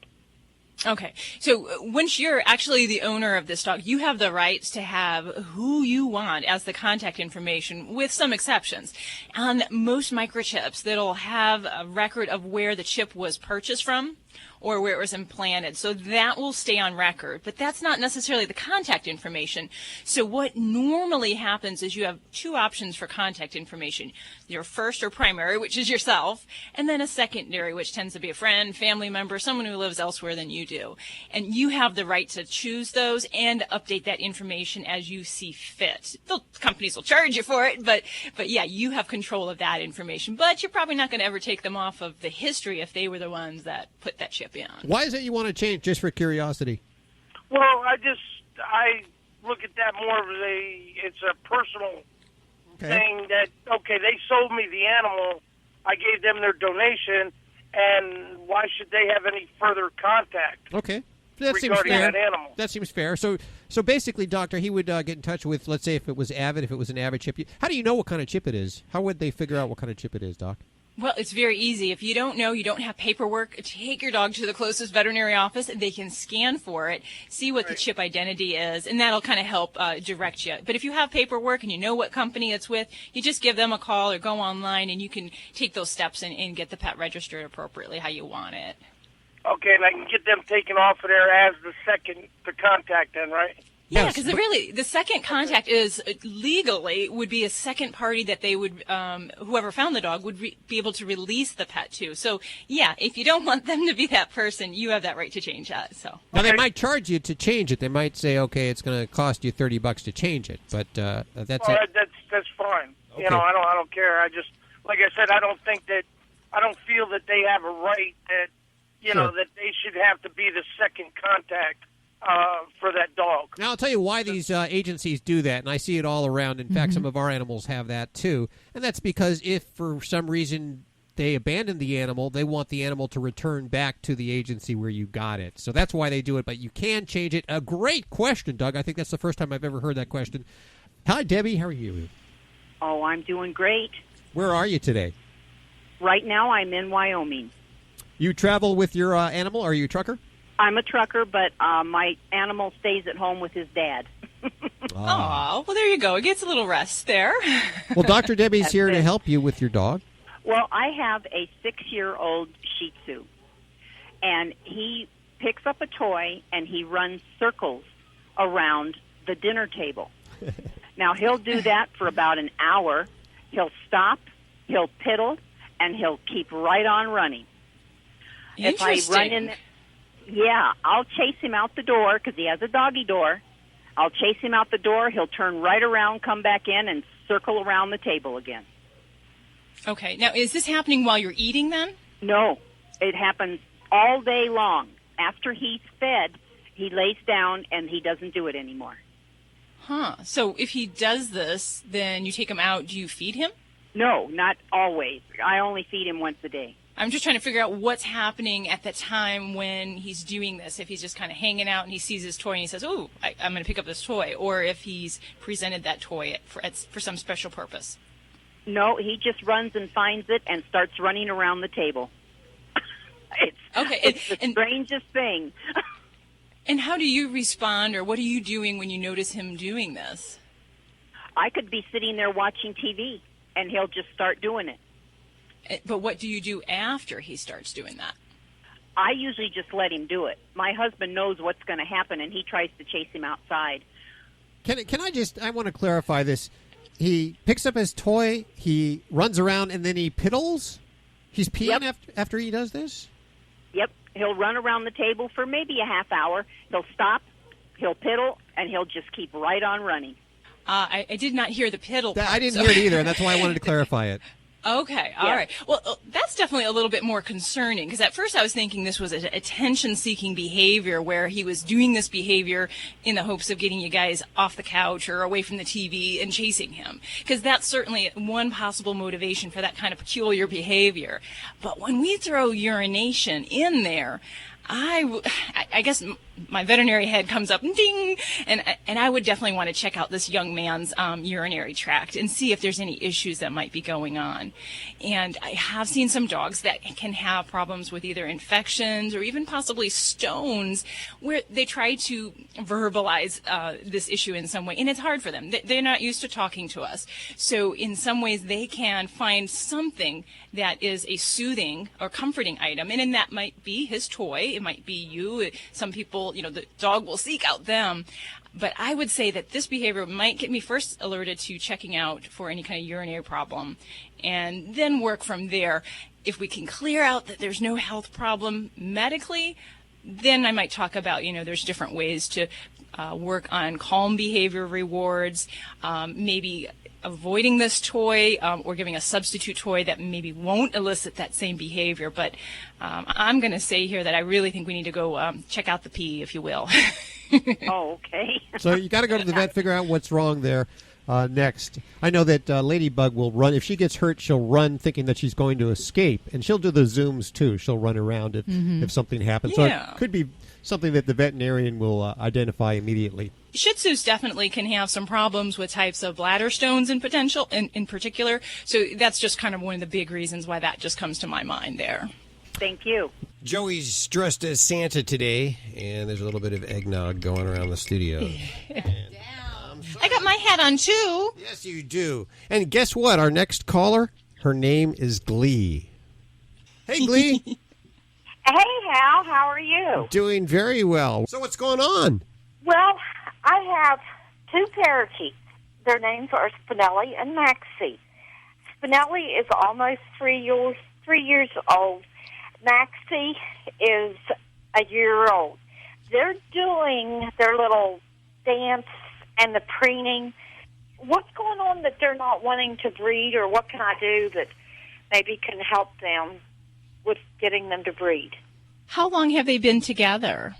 Okay. So once you're actually the owner of this dog, you have the rights to have who you want as the contact information, with some exceptions. On most microchips, that'll have a record of where the chip was purchased from or where it was implanted. So that will stay on record, but that's not necessarily the contact information. So what normally happens is you have two options for contact information. Your first or primary, which is yourself, and then a secondary, which tends to be a friend, family member, someone who lives elsewhere than you do. And you have the right to choose those and update that information as you see fit. The companies will charge you for it, but yeah, you have control of that information. But you're probably not going to ever take them off of the history if they were the ones that put that chip in. Why is it you want to change, just for curiosity? Well, I look at that more of it's a personal thing that, okay, they sold me the animal, I gave them their donation, and why should they have any further contact? Okay. That seems regarding fair. that animal? That seems fair. So basically, Doctor, he would get in touch with, let's say, if it was an Avid chip. How do you know what kind of chip it is? How would they figure out what kind of chip it is, Doc? Well, it's very easy. If you don't know, you don't have paperwork, take your dog to the closest veterinary office. They can scan for it, see what the chip identity is, and that'll kind of help direct you. But if you have paperwork and you know what company it's with, you just give them a call or go online, and you can take those steps and get the pet registered appropriately how you want it. Okay, and I can get them taken off of there as the second to contact then, right? Yeah, because really, the second contact is legally would be a second party that they would, whoever found the dog would be able to release the pet to. So, yeah, if you don't want them to be that person, you have that right to change that. So now they might charge you to change it. They might say, okay, it's going to cost you $30 to change it, but that's that's fine. Okay. You know, I don't care. I just, like I said, I don't feel that they have a right that, you know, that they should have to be the second contact for that dog. Now, I'll tell you why these agencies do that, and I see it all around. In fact, some of our animals have that too, and that's because if for some reason they abandon the animal, they want the animal to return back to the agency where you got it. So that's why they do it, but you can change it. A great question, Doug. I think that's the first time I've ever heard that question. Hi, Debbie. How are you? Oh, I'm doing great. Where are you today? Right now I'm in Wyoming. You travel with your animal? Are you a trucker? I'm a trucker, but my animal stays at home with his dad. Oh, well, there you go. It gets a little rest there. Well, Dr. Debbie's here to help you with your dog. Well, I have a 6-year-old Shih Tzu, and he picks up a toy and he runs circles around the dinner table. Now, he'll do that for about an hour. He'll stop, he'll piddle, and he'll keep right on running. If I run in, I'll chase him out the door because he has a doggy door. I'll chase him out the door. He'll turn right around, come back in, and circle around the table again. Okay. Now, is this happening while you're eating then? No. It happens all day long. After he's fed, he lays down and he doesn't do it anymore. Huh. So if he does this, then you take him out. Do you feed him? No, not always. I only feed him once a day. I'm just trying to figure out what's happening at the time when he's doing this. If he's just kind of hanging out and he sees his toy and he says, "Ooh, I'm going to pick up this toy," or if he's presented that toy for some special purpose. No, he just runs and finds it and starts running around the table. It's the strangest thing. And how do you respond, or what are you doing when you notice him doing this? I could be sitting there watching TV, and he'll just start doing it. But what do you do after he starts doing that? I usually just let him do it. My husband knows what's going to happen, and he tries to chase him outside. I want to clarify this. He picks up his toy, he runs around, and then he piddles? He's peeing after he does this? Yep. He'll run around the table for maybe a half hour. He'll stop, he'll piddle, and he'll just keep right on running. I did not hear the piddle part. I didn't hear it either, and that's why I wanted to clarify it. Okay, all right. Well, that's definitely a little bit more concerning, because at first I was thinking this was an attention-seeking behavior where he was doing this behavior in the hopes of getting you guys off the couch or away from the TV and chasing him, because that's certainly one possible motivation for that kind of peculiar behavior. But when we throw urination in there, I guess my veterinary head comes up, ding, and I would definitely want to check out this young man's urinary tract and see if there's any issues that might be going on. And I have seen some dogs that can have problems with either infections or even possibly stones where they try to verbalize this issue in some way, and it's hard for them. They're not used to talking to us. So in some ways they can find something that is a soothing or comforting item, and that might be his toy. It might be you. Some people, the dog will seek out them. But I would say that this behavior might get me first alerted to checking out for any kind of urinary problem, and then work from there. If we can clear out that there's no health problem medically, then I might talk about, there's different ways to work on calm behavior rewards, maybe avoiding this toy or giving a substitute toy that maybe won't elicit that same behavior. But I'm going to say here that I really think we need to go check out the pee, if you will. Oh, okay. So you got to go to the vet, figure out what's wrong there next. I know that Ladybug will run. If she gets hurt, she'll run thinking that she's going to escape. And she'll do the zooms, too. She'll run around if something happens. Yeah. So it could be something that the veterinarian will identify immediately. Shih Tzus definitely can have some problems with types of bladder stones in particular. So that's just kind of one of the big reasons why that just comes to my mind there. Thank you. Joey's dressed as Santa today, and there's a little bit of eggnog going around the studio. I got my hat on, too. Yes, you do. And guess what? Our next caller, her name is Glee. Hey, Glee. Hey, Hal. How are you? Doing very well. So what's going on? Well, I have two parakeets. Their names are Spinelli and Maxie. Spinelli is almost 3 years old. Maxie is a year old. They're doing their little dance and the preening. What's going on that they're not wanting to breed, or what can I do that maybe can help them with getting them to breed? How long have they been together?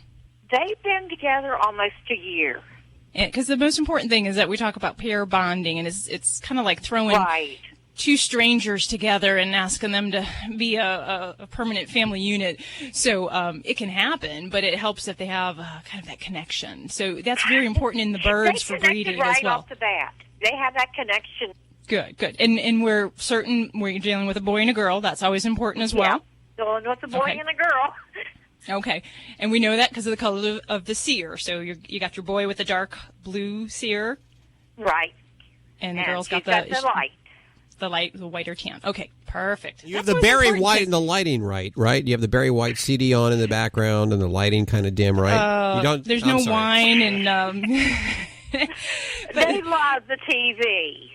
They've been together almost a year. Because the most important thing is that we talk about pair bonding, and it's kind of like throwing two strangers together and asking them to be a permanent family unit. So it can happen, but it helps if they have kind of that connection. So that's very important in the birds for breeding right as well. Off the bat. They have that connection. Good. And we're certain we're dealing with a boy and a girl. That's always important as well. Yeah, dealing with a boy and a girl. Okay, and we know that because of the color of the cere. So you got your boy with the dark blue cere, right? And the girl's got the white or tan. Okay, perfect. You have the berry white and the lighting right? You have the berry white CD on in the background and the lighting kind of dim, right? You don't. There's no wine and. They love the TV.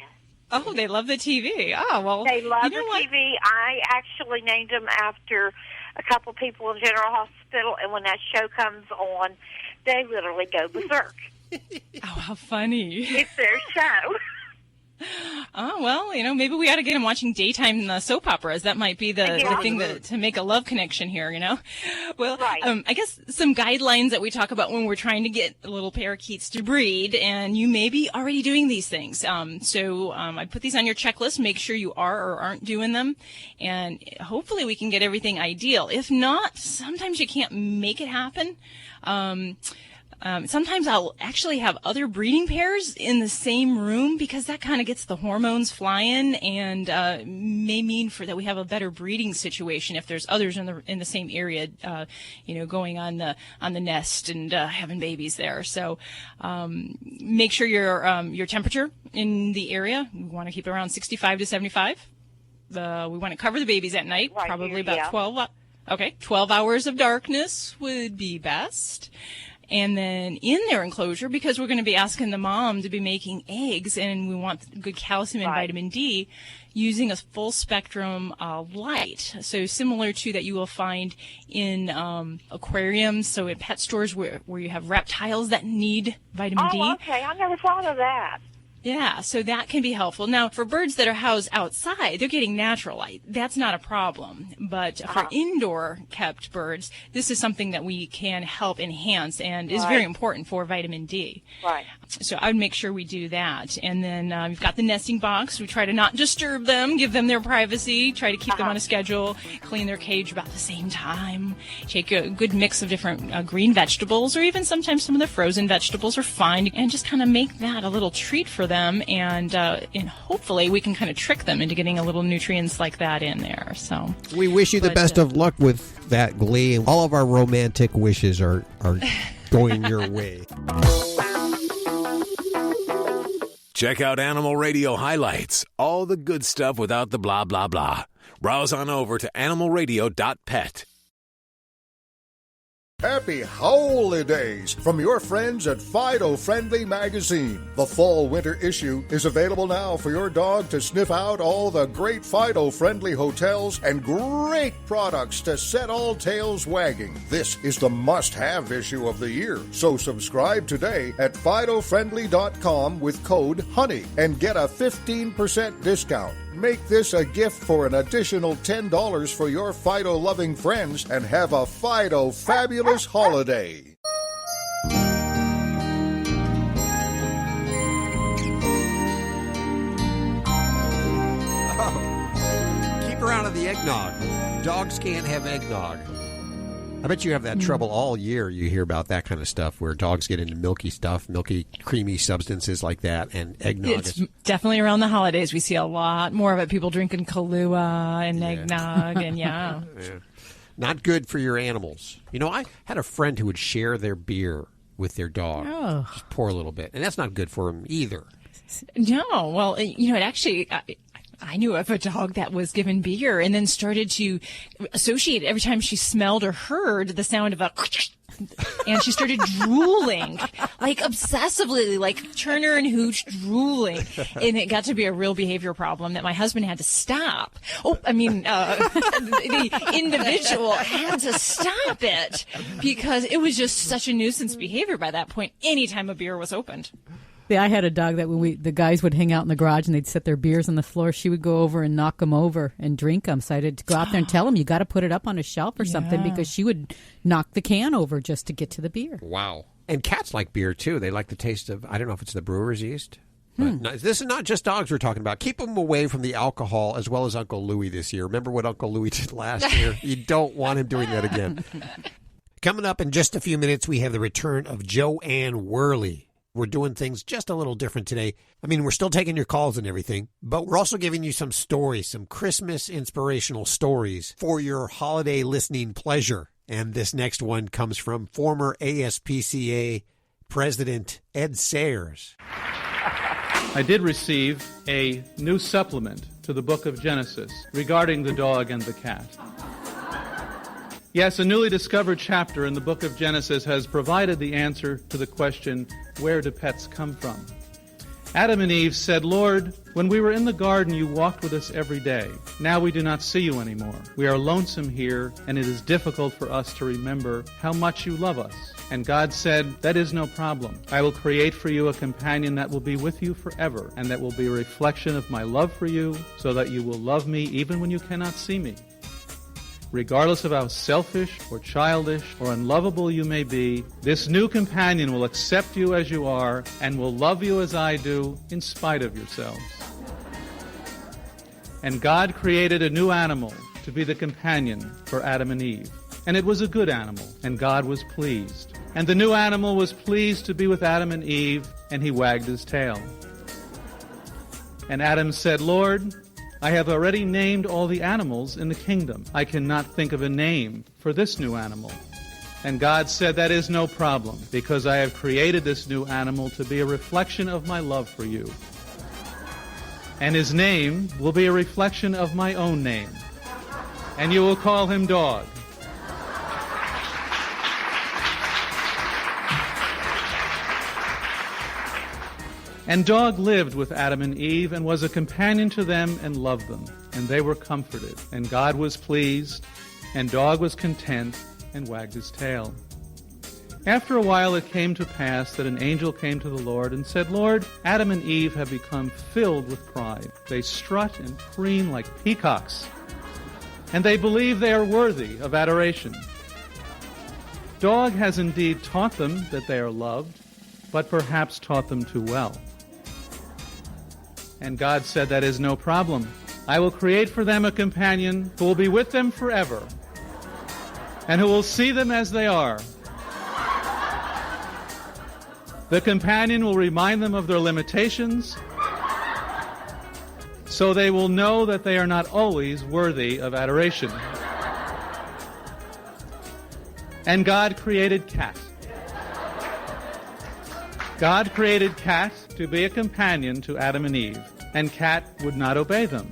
Oh, they love the TV. Oh, well. They love the TV. I actually named them after a couple people in General Hospital, and when that show comes on, they literally go berserk. Oh, how funny. It's their show. Oh, well, maybe we ought to get them watching daytime soap operas. That might be the thing to make a love connection here, Well, I guess some guidelines that we talk about when we're trying to get little parakeets to breed, and you may be already doing these things. So I put these on your checklist. Make sure you are or aren't doing them, and hopefully we can get everything ideal. If not, sometimes you can't make it happen. Sometimes I'll actually have other breeding pairs in the same room because that kind of gets the hormones flying and may mean that we have a better breeding situation if there's others in the same area, going on the nest and having babies there. So make sure your temperature in the area, we want to keep it around 65 to 75. We want to cover the babies at night, probably about 12 hours of darkness would be best. And then in their enclosure, because we're going to be asking the mom to be making eggs and we want good calcium and vitamin D, using a full spectrum light. So similar to that you will find in aquariums, so in pet stores where you have reptiles that need vitamin D. Oh, okay. I never thought of that. Yeah, so that can be helpful. Now, for birds that are housed outside, they're getting natural light. That's not a problem. But for indoor kept birds, this is something that we can help enhance and is very important for vitamin D. Right. So I would make sure we do that. And then you've got the nesting box. We try to not disturb them, give them their privacy, try to keep them on a schedule, clean their cage about the same time, take a good mix of different green vegetables, or even sometimes some of the frozen vegetables are fine, and just kind of make that a little treat for them. And hopefully we can kind of trick them into getting a little nutrients like that in there. So we wish you the best of luck with that, Glee. All of our romantic wishes are going your way. Check out Animal Radio highlights, all the good stuff without the blah, blah, blah. Browse on over to animalradio.pet. Happy holidays from your friends at Fido Friendly Magazine. The fall-winter issue is available now for your dog to sniff out all the great Fido Friendly hotels and great products to set all tails wagging. This is the must-have issue of the year. So subscribe today at FidoFriendly.com with code HONEY and get a 15% discount. Make this a gift for an additional $10 for your Fido-loving friends and have a Fido fabulous holiday. Keep her out of the eggnog. Dogs can't have eggnog. I bet you have that trouble all year. You hear about that kind of stuff where dogs get into milky stuff, milky, creamy substances like that, and eggnog. It's definitely around the holidays. We see a lot more of it. People drinking Kahlua and eggnog, and yeah. Not good for your animals. I had a friend who would share their beer with their dog. Oh. Just pour a little bit. And that's not good for them either. No. Well, it actually... I knew of a dog that was given beer and then started to associate every time she smelled or heard the sound of a and she started drooling, like obsessively, like Turner and Hooch drooling. And it got to be a real behavior problem that my husband had to stop. The individual had to stop it because it was just such a nuisance behavior by that point anytime a beer was opened. I had a dog that when the guys would hang out in the garage and they'd set their beers on the floor, she would go over and knock them over and drink them. So I had to go out there and tell them, you got to put it up on a shelf or something, because she would knock the can over just to get to the beer. Wow. And cats like beer, too. They like the taste of, I don't know if it's the brewer's yeast. But this is not just dogs we're talking about. Keep them away from the alcohol, as well as Uncle Louie this year. Remember what Uncle Louie did last year? You don't want him doing that again. Coming up in just a few minutes, we have the return of Jo Anne Worley. We're doing things just a little different today. I mean, we're still taking your calls and everything, but we're also giving you some stories, some Christmas inspirational stories for your holiday listening pleasure. And this next one comes from former ASPCA President Ed Sayers. I did receive a new supplement to the book of Genesis regarding the dog and the cat. Yes, a newly discovered chapter in the book of Genesis has provided the answer to the question, where do pets come from? Adam and Eve said, Lord, when we were in the garden, you walked with us every day. Now we do not see you anymore. We are lonesome here, and it is difficult for us to remember how much you love us. And God said, that is no problem. I will create for you a companion that will be with you forever, and that will be a reflection of my love for you, so that you will love me even when you cannot see me. Regardless of how selfish or childish or unlovable you may be, this new companion will accept you as you are and will love you as I do in spite of yourselves. And God created a new animal to be the companion for Adam and Eve. And it was a good animal, and God was pleased. And the new animal was pleased to be with Adam and Eve, and he wagged his tail. And Adam said, Lord, I have already named all the animals in the kingdom. I cannot think of a name for this new animal. And God said, that is no problem, because I have created this new animal to be a reflection of my love for you. And his name will be a reflection of my own name. And you will call him Dog. And Dog lived with Adam and Eve and was a companion to them and loved them. And they were comforted. And God was pleased. And Dog was content and wagged his tail. After a while it came to pass that an angel came to the Lord and said, Lord, Adam and Eve have become filled with pride. They strut and preen like peacocks. And they believe they are worthy of adoration. Dog has indeed taught them that they are loved, but perhaps taught them too well. And God said, that is no problem. I will create for them a companion who will be with them forever and who will see them as they are. The companion will remind them of their limitations so they will know that they are not always worthy of adoration. And God created Cat. God created Cat to be a companion to Adam and Eve, and Cat would not obey them.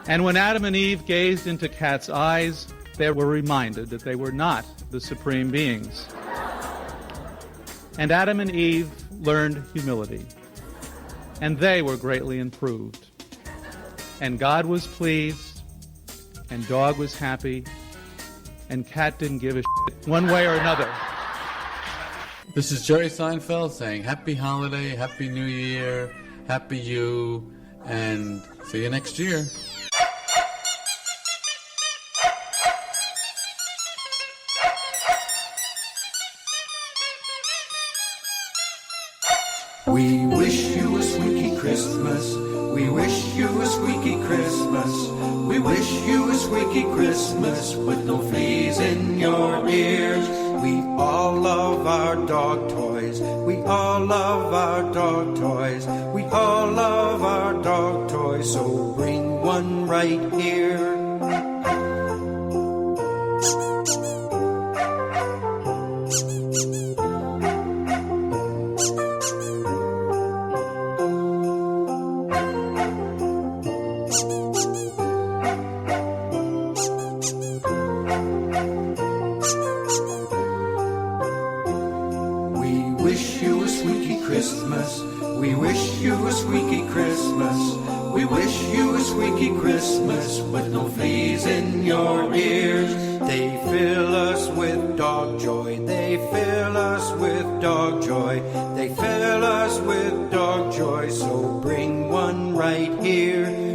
And when Adam and Eve gazed into Cat's eyes, they were reminded that they were not the supreme beings. And Adam and Eve learned humility, and they were greatly improved. And God was pleased, and Dog was happy, and Cat didn't give a shit one way or another. This is Jerry Seinfeld saying Happy Holiday, Happy New Year, Happy You, and see you next year. We wish you a squeaky Christmas. We wish you a squeaky Christmas. We wish you a squeaky Christmas with no fleas in your ears. We all love our dog toys. We all love our dog toys. We all love our dog toys. So bring one right here. Christmas. We wish you a squeaky Christmas. We wish you a squeaky Christmas with no fleas in your ears. They fill us with dog joy. They fill us with dog joy. They fill us with dog joy. So bring one right here.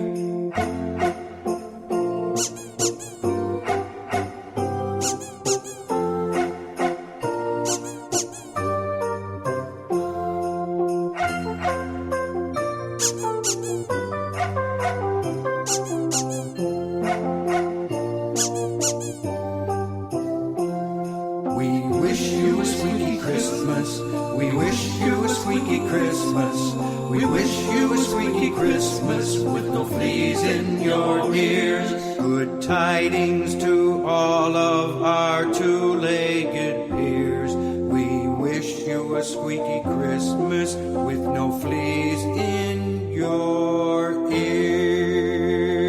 Tidings to all of our two-legged peers. We wish you a squeaky Christmas with no fleas in your ears.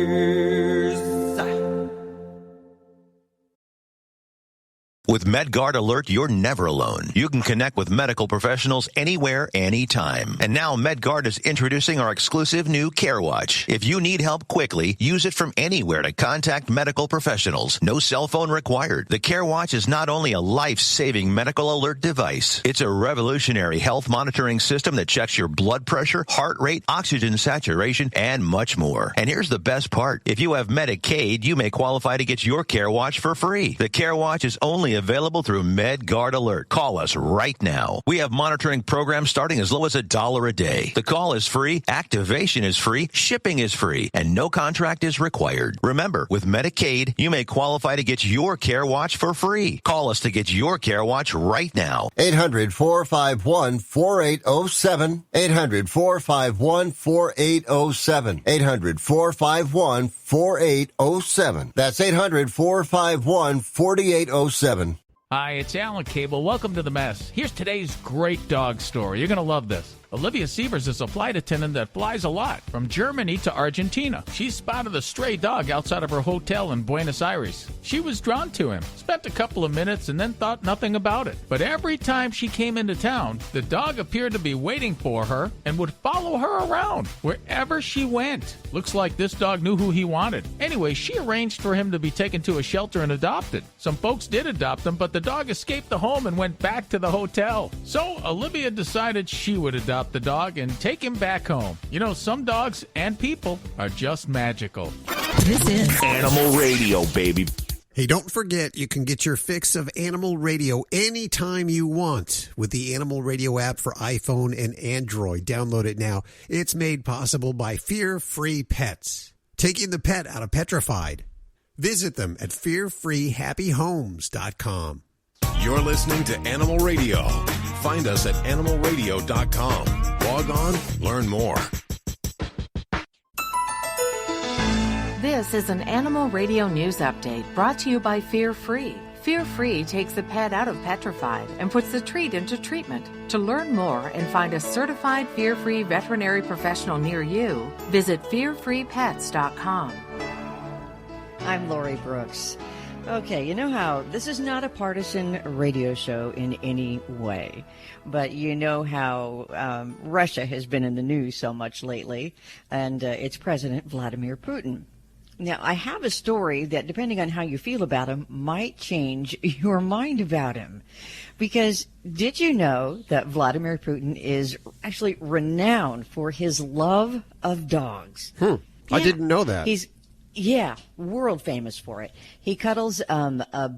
With MedGuard Alert, you're never alone. You can connect with medical professionals anywhere, anytime. And now MedGuard is introducing our exclusive new Care Watch. If you need help quickly, use it from anywhere to contact medical professionals. No cell phone required. The Care Watch is not only a life-saving medical alert device, it's a revolutionary health monitoring system that checks your blood pressure, heart rate, oxygen saturation, and much more. And here's the best part. If you have Medicaid, you may qualify to get your Care Watch for free. The Care Watch is only available through MedGuard Alert. Call us right now. We have monitoring programs starting as low as $1 a day. The call is free, activation is free, shipping is free, and no contract is required. Remember, with Medicaid, you may qualify to get your Care Watch for free. Call us to get your Care Watch right now. 800-451-4807. 800-451-4807. 800-451-4807. That's 800-451-4807. Hi, it's Alan Cable. Welcome to The Mess. Here's today's great dog story. You're going to love this. Olivia Sievers is a flight attendant that flies a lot, from Germany to Argentina. She spotted a stray dog outside of her hotel in Buenos Aires. She was drawn to him, spent a couple of minutes, and then thought nothing about it. But every time she came into town, the dog appeared to be waiting for her and would follow her around wherever she went. Looks like this dog knew who he wanted. Anyway, she arranged for him to be taken to a shelter and adopted. Some folks did adopt him, but the dog escaped the home and went back to the hotel. So Olivia decided she would adopt the dog and take him back home. You know, some dogs and people are just magical. This is Animal Radio, baby. Hey, don't forget, you can get your fix of Animal Radio anytime you want with the Animal Radio app for iPhone and Android. Download it now. It's made possible by Fear Free Pets, taking the pet out of petrified. Visit them at fearfreehappyhomes.com. You're listening to Animal Radio. Find us at animalradio.com. Log on, learn more. This is an Animal Radio News Update brought to you by Fear Free. Fear Free takes the pet out of petrified and puts the treat into treatment. To learn more and find a certified Fear Free veterinary professional near you, visit fearfreepets.com. I'm Lori Brooks. Okay, you know how this is not a partisan radio show in any way, but you know how Russia has been in the news so much lately, and its President Vladimir Putin. Now, I have a story that, depending on how you feel about him, might change your mind about him. Because did you know that Vladimir Putin is actually renowned for his love of dogs? I didn't know that. Yeah, world famous for it. He cuddles a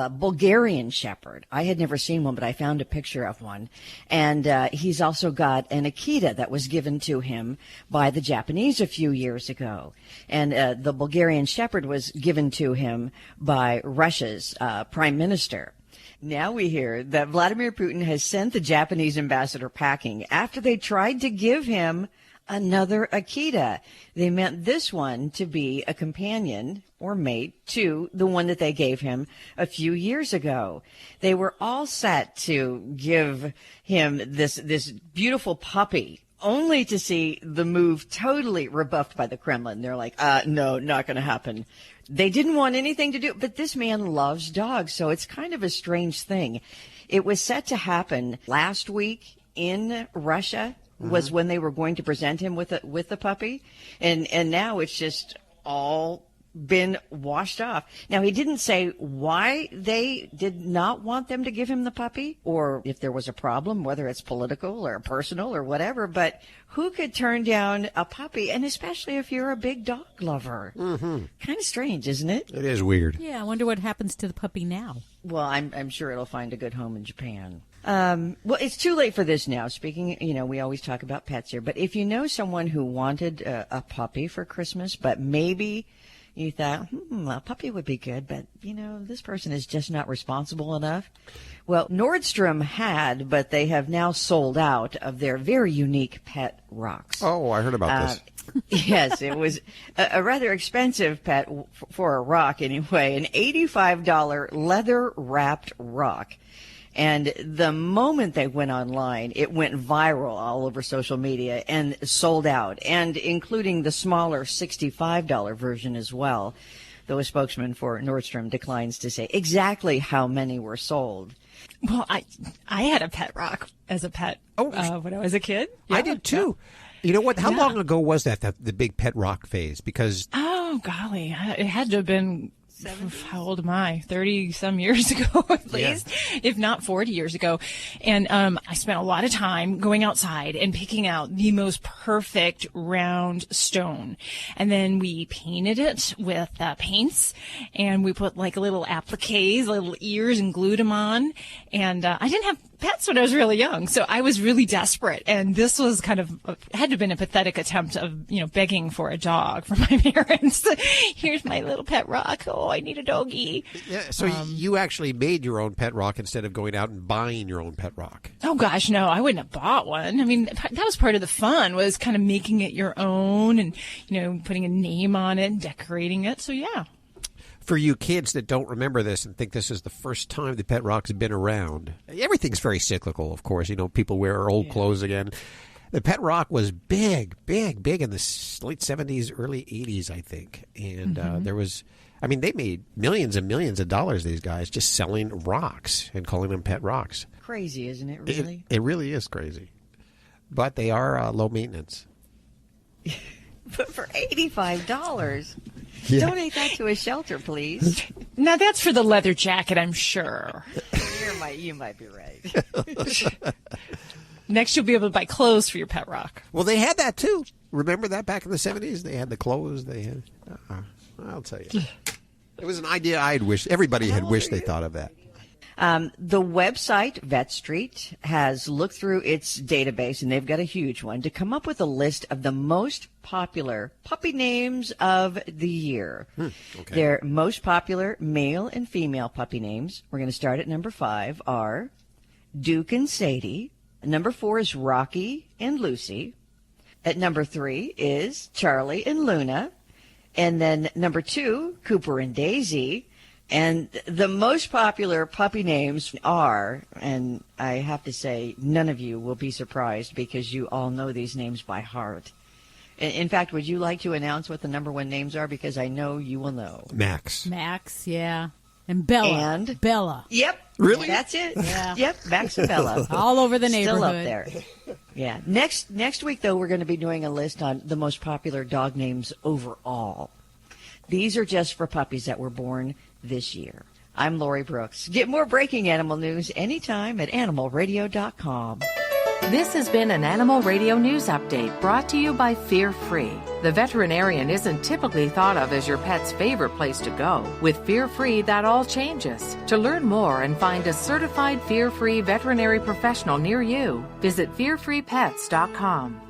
Bulgarian Shepherd. I had never seen one, but I found a picture of one. And he's also got an Akita that was given to him by the Japanese a few years ago. And the Bulgarian Shepherd was given to him by Russia's prime minister. Now we hear that Vladimir Putin has sent the Japanese ambassador packing after they tried to give him another Akita. They meant this one to be a companion or mate to the one that they gave him a few years ago. They were all set to give him this beautiful puppy, only to see the move totally rebuffed by the Kremlin. They're like, no, not going to happen. They didn't want anything to do, but this man loves dogs, so it's kind of a strange thing. It was set to happen last week in Russia was when they were going to present him with the puppy, and now it's just all been washed off. Now, he didn't say why they did not want them to give him the puppy, or if there was a problem, whether it's political or personal or whatever, but who could turn down a puppy, and especially if you're a big dog lover? Kind of strange, isn't it? It is weird. Yeah, I wonder what happens to the puppy now. Well, I'm sure it'll find a good home in Japan. Well, it's too late for this now. Speaking, we always talk about pets here, but if you know someone who wanted a puppy for Christmas, but maybe you thought, a puppy would be good, but, this person is just not responsible enough. Well, Nordstrom had, but they have now sold out of their very unique pet rocks. Oh, I heard about this. Yes, it was a rather expensive pet for a rock anyway, an $85 leather-wrapped rock. And the moment they went online, it went viral all over social media and sold out, and including the smaller $65 version as well, though a spokesman for Nordstrom declines to say exactly how many were sold. Well, I had a pet rock as a pet when I was a kid. I did too. You know what? How long ago was that, the big pet rock phase? Because oh, golly, it had to have been... How old am I? 30-some years ago, at least, if not 40 years ago. And I spent a lot of time going outside and picking out the most perfect round stone. And then we painted it with paints, and we put like little appliques, little ears, and glued them on. And I didn't have pets when I was really young, so I was really desperate. And this was had to have been a pathetic attempt of, begging for a dog from my parents. Here's my little pet rock. Oh, I need a doggy. Yeah, so you actually made your own pet rock instead of going out and buying your own pet rock. Oh, gosh, no, I wouldn't have bought one. I mean, that was part of the fun, was kind of making it your own and, putting a name on it and decorating it. So, yeah. For you kids that don't remember this and think this is the first time the pet rock's been around, everything's very cyclical, of course. People wear old clothes again. The pet rock was big in the late 70s, early 80s, I think. And there was... they made millions and millions of dollars, these guys, just selling rocks and calling them pet rocks. Crazy, isn't it, really? It really is crazy. But they are low maintenance. But for $85, donate that to a shelter, please. Now, that's for the leather jacket, I'm sure. You might be right. Next, you'll be able to buy clothes for your pet rock. Well, they had that, too. Remember that back in the 70s? They had the clothes. They had... I'll tell you. It was an idea everybody had wished they thought of that. The website, Vet Street, has looked through its database, and they've got a huge one, to come up with a list of the most popular puppy names of the year. Okay. Their most popular male and female puppy names, we're going to start at number 5, are Duke and Sadie. Number 4 is Rocky and Lucy. At number 3 is Charlie and Luna. And then number 2, Cooper and Daisy. And the most popular puppy names are, and I have to say, none of you will be surprised because you all know these names by heart. In fact, would you like to announce what the number 1 names are? Because I know you will know. Max, yeah. And Bella. And Bella. Yep. Really? That's it. Yeah. Yep, Max and Bella. All over the neighborhood. Still up there. Yeah. Next week, though, we're going to be doing a list on the most popular dog names overall. These are just for puppies that were born this year. I'm Lori Brooks. Get more breaking animal news anytime at animalradio.com. This has been an Animal Radio News Update brought to you by Fear Free. The veterinarian isn't typically thought of as your pet's favorite place to go. With Fear Free, that all changes. To learn more and find a certified Fear Free veterinary professional near you, visit fearfreepets.com.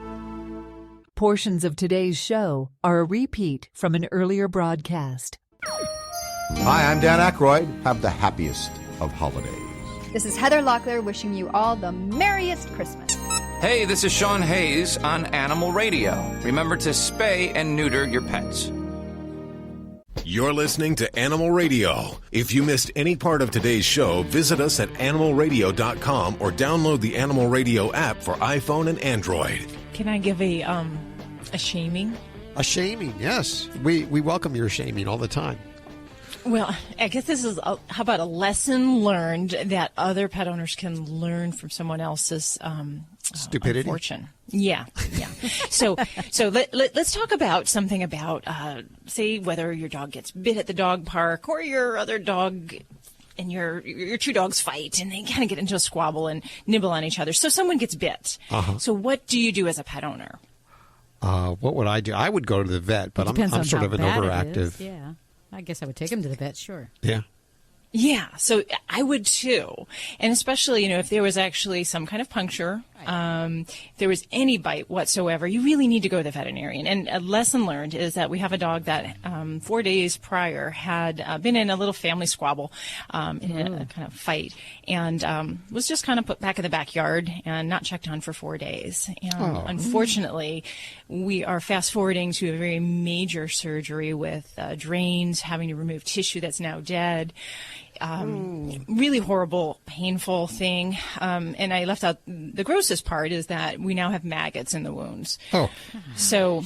Portions of today's show are a repeat from an earlier broadcast. Hi, I'm Dan Aykroyd. Have the happiest of holidays. This is Heather Locklear wishing you all the merriest Christmas. Hey, this is Sean Hayes on Animal Radio. Remember to spay and neuter your pets. You're listening to Animal Radio. If you missed any part of today's show, visit us at animalradio.com or download the Animal Radio app for iPhone and Android. Can I give a shaming? A shaming, yes. We welcome your shaming all the time. Well, I guess this is, how about a lesson learned that other pet owners can learn from someone else's Stupidity. Unfortunate. Yeah. So let's talk about something about, say, whether your dog gets bit at the dog park or your other dog and your two dogs fight and they kind of get into a squabble and nibble on each other. So someone gets bit. So what do you do as a pet owner? What would I do? I would go to the vet, but I'm sort of an overactive. Yeah. I guess I would take him to the vet, sure. Yeah. Yeah, so I would too. And especially, if there was actually some kind of puncture, if there was any bite whatsoever, you really need to go to the veterinarian. And a lesson learned is that we have a dog that 4 days prior had been in a little family squabble, in a kind of fight, and was just kind of put back in the backyard and not checked on for 4 days. And unfortunately, we are fast forwarding to a very major surgery with drains, having to remove tissue that's now dead. Really horrible, painful thing. And I left out the grossest part is that we now have maggots in the wounds. So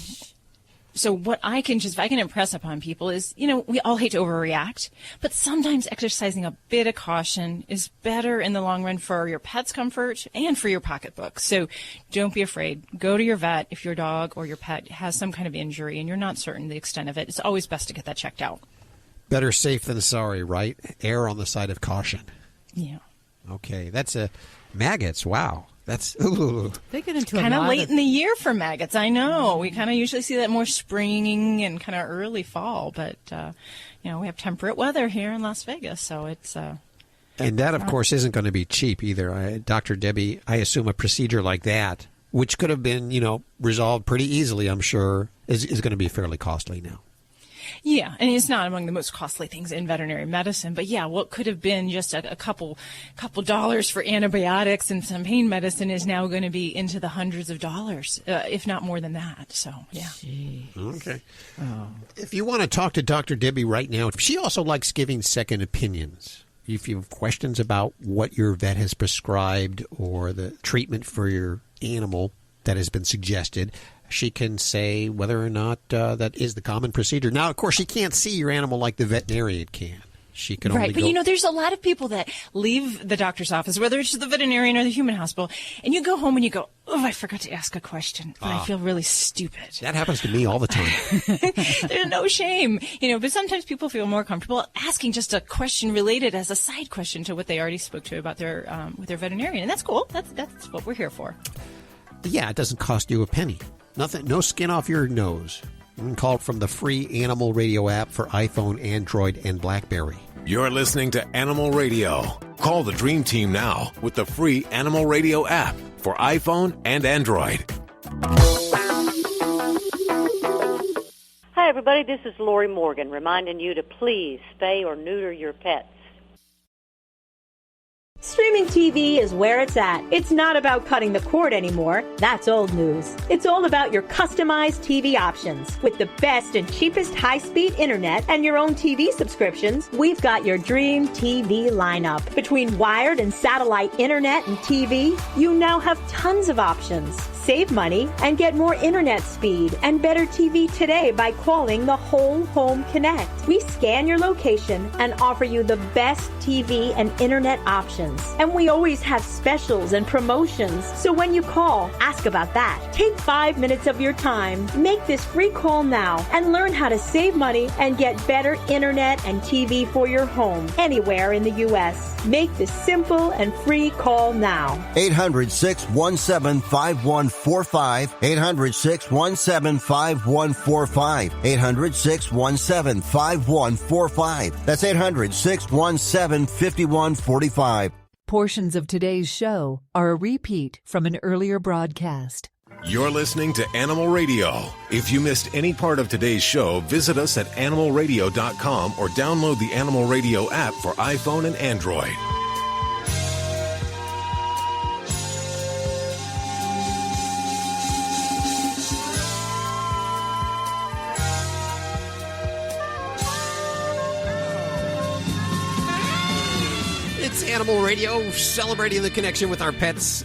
what I can if I can impress upon people is, we all hate to overreact, but sometimes exercising a bit of caution is better in the long run for your pet's comfort and for your pocketbook. So don't be afraid. Go to your vet if your dog or your pet has some kind of injury and you're not certain the extent of it. It's always best to get that checked out. Better safe than sorry, right? Err on the side of caution. Yeah. Okay, that's maggots. Wow, that's They get into kind of late in the year for maggots. I know we kind of usually see that more spring and kind of early fall, but we have temperate weather here in Las Vegas, so it's. And that, of course, isn't going to be cheap either. Dr. Debbie, I assume a procedure like that, which could have been resolved pretty easily, I'm sure, is going to be fairly costly now. Yeah, and it's not among the most costly things in veterinary medicine, but yeah, what could have been just a couple dollars for antibiotics and some pain medicine is now going to be into the hundreds of dollars, if not more than that. So, yeah. Okay. If you want to talk to Dr. Debbie right now, she also likes giving second opinions. If you have questions about what your vet has prescribed or the treatment for your animal that has been suggested, she can say whether or not that is the common procedure. Now, of course, she can't see your animal like the veterinarian can. She can only go... but there's a lot of people that leave the doctor's office, whether it's the veterinarian or the human hospital, and you go home and you go, I forgot to ask a question, but I feel really stupid. That happens to me all the time. There's no shame, but sometimes people feel more comfortable asking just a question related as a side question to what they already spoke to about their with their veterinarian, and that's cool. That's what we're here for. Yeah, it doesn't cost you a penny. Nothing, no skin off your nose. You can call it from the free Animal Radio app for iPhone, Android, and BlackBerry. You're listening to Animal Radio. Call the Dream Team now with the free Animal Radio app for iPhone and Android. Hi, everybody. This is Lori Morgan reminding you to please spay or neuter your pets. Streaming TV is where it's at. It's not about cutting the cord anymore. That's old news. It's all about your customized TV options. With the best and cheapest high-speed internet and your own TV subscriptions, we've got your dream TV lineup. Between wired and satellite internet and TV, you now have tons of options. Save money and get more internet speed and better TV today by calling the Whole Home Connect. We scan your location and offer you the best TV and internet options. And we always have specials and promotions. So when you call, ask about that. Take 5 minutes of your time. Make this free call now and learn how to save money and get better internet and TV for your home anywhere in the U.S. Make this simple and free call now. 800-617-5145. 800-617-5145. 800-617-5145. That's 800-617-5145. Portions of today's show are a repeat from an earlier broadcast. You're listening to Animal Radio. If you missed any part of today's show, visit us at animalradio.com or download the Animal Radio app for iPhone and Android. It's Animal Radio, celebrating the connection with our pets.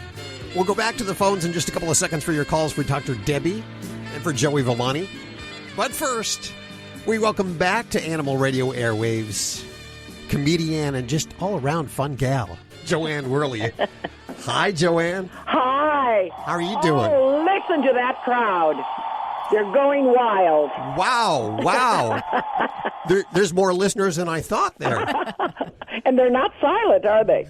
We'll go back to the phones in just a couple of seconds for your calls for Dr. Debbie and for Joey Villani. But first, we welcome back to Animal Radio airwaves comedian and just all-around fun gal, Jo Anne Worley. Hi, Jo Anne. Hi. boy. How are you doing? Oh, listen to that crowd. They're going wild. Wow. There's more listeners than I thought there. And they're not silent, are they?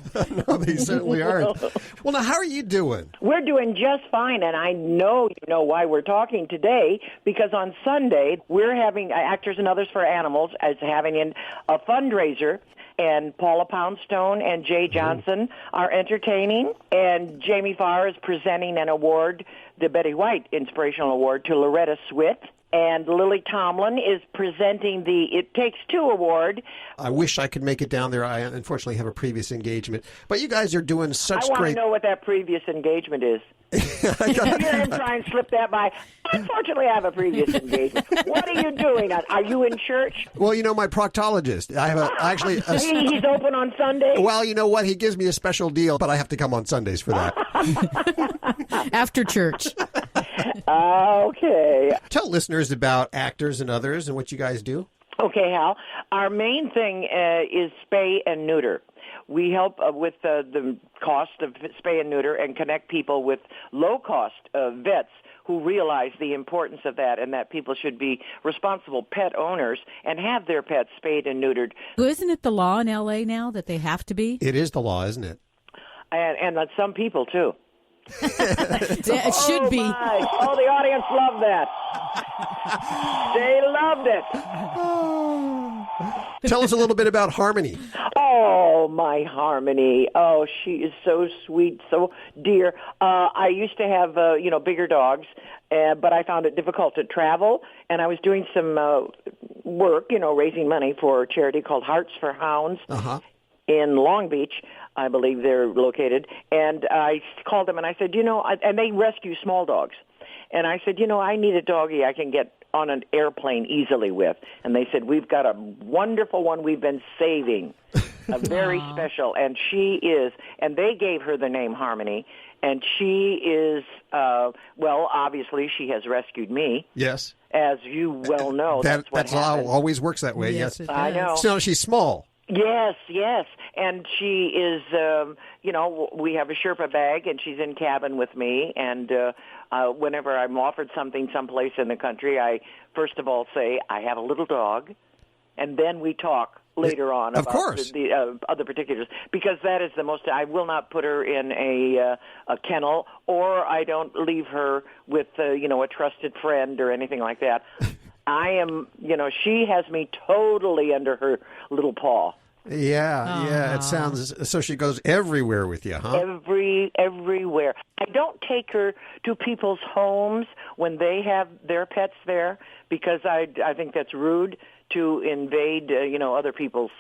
No, they certainly aren't. Well, now, how are you doing? We're doing just fine, and I know you know why we're talking today, because on Sunday, we're having Actors and Others for Animals as having a fundraiser, and Paula Poundstone and Jay Johnson are entertaining, and Jamie Farr is presenting an award, the Betty White Inspirational Award, to Loretta Swit. And Lily Tomlin is presenting the It Takes Two Award. I wish I could make it down there. I unfortunately have a previous engagement. But you guys are doing such great... I want great... to know what that previous engagement is. You're going to try and slip that by. Unfortunately, I have a previous engagement. What are you doing? Are you in church? Well, you know, my proctologist. I have He's open on Sunday? Well, you know what? He gives me a special deal, but I have to come on Sundays for that. After church. Okay. Tell listeners about Actors and Others and what you guys do. Okay, Hal. Our main thing is spay and neuter. We help with the cost of spay and neuter and connect people with low-cost vets who realize the importance of that and that people should be responsible pet owners and have their pets spayed and neutered. Well, isn't it the law in L.A. now that they have to be? It is the law, isn't it? And some people, too. It should be. My. Oh, the audience loved that. They loved it. Tell us a little bit about Harmony. Oh, my Harmony. Oh, she is so sweet, so dear. I used to have, bigger dogs, but I found it difficult to travel, and I was doing some work, raising money for a charity called Hearts for Hounds. In Long Beach, I believe they're located, and I called them and I said, and they rescue small dogs. And I said, I need a doggie I can get on an airplane easily with. And they said, we've got a wonderful one we've been saving, a very special, and she is, and they gave her the name Harmony, and she is, obviously she has rescued me. Yes. As you well know, that's what happens. Always works that way, yes. I know. So she's small. Yes, and she is, we have a Sherpa bag, and she's in cabin with me, and whenever I'm offered something someplace in the country, I first of all say, I have a little dog, and then we talk later on about the other particulars, because that is the most, I will not put her in a kennel, or I don't leave her with, a trusted friend or anything like that. I am, she has me totally under her little paw. Yeah, it sounds, so she goes everywhere with you, huh? Everywhere. I don't take her to people's homes when they have their pets there, because I think that's rude to invade, other people's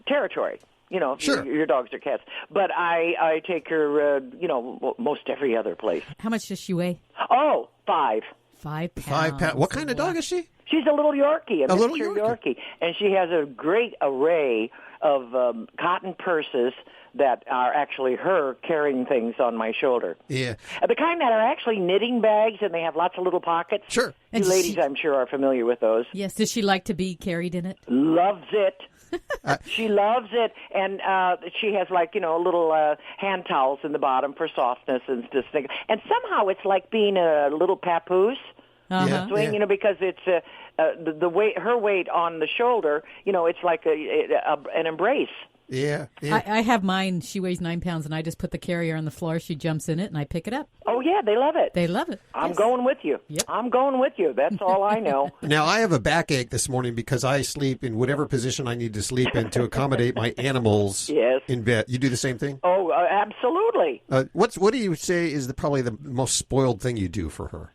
territory. Sure. Your dogs or cats. But I take her, most every other place. How much does she weigh? Oh, 5. 5 pounds. 5 pounds. What kind of dog is she? She's a little Yorkie, a little miniature Yorkie. And she has a great array of cotton purses that are actually her carrying things on my shoulder. Yeah. The kind that are actually knitting bags, and they have lots of little pockets. Sure. You ladies, I'm sure, are familiar with those. Yes. Does she like to be carried in it? Loves it. She loves it, and she has little hand towels in the bottom for softness and just things. And somehow it's like being a little papoose. Swing, because it's the weight, her weight on the shoulder. It's like an embrace. Yeah. I have mine. She weighs 9 pounds, and I just put the carrier on the floor. She jumps in it, and I pick it up. Oh, yeah, they love it. They love it. I'm going with you. Yep. I'm going with you. That's all I know. Now, I have a backache this morning because I sleep in whatever position I need to sleep in to accommodate my animals in bed. You do the same thing? Oh, absolutely. What do you say is probably the most spoiled thing you do for her?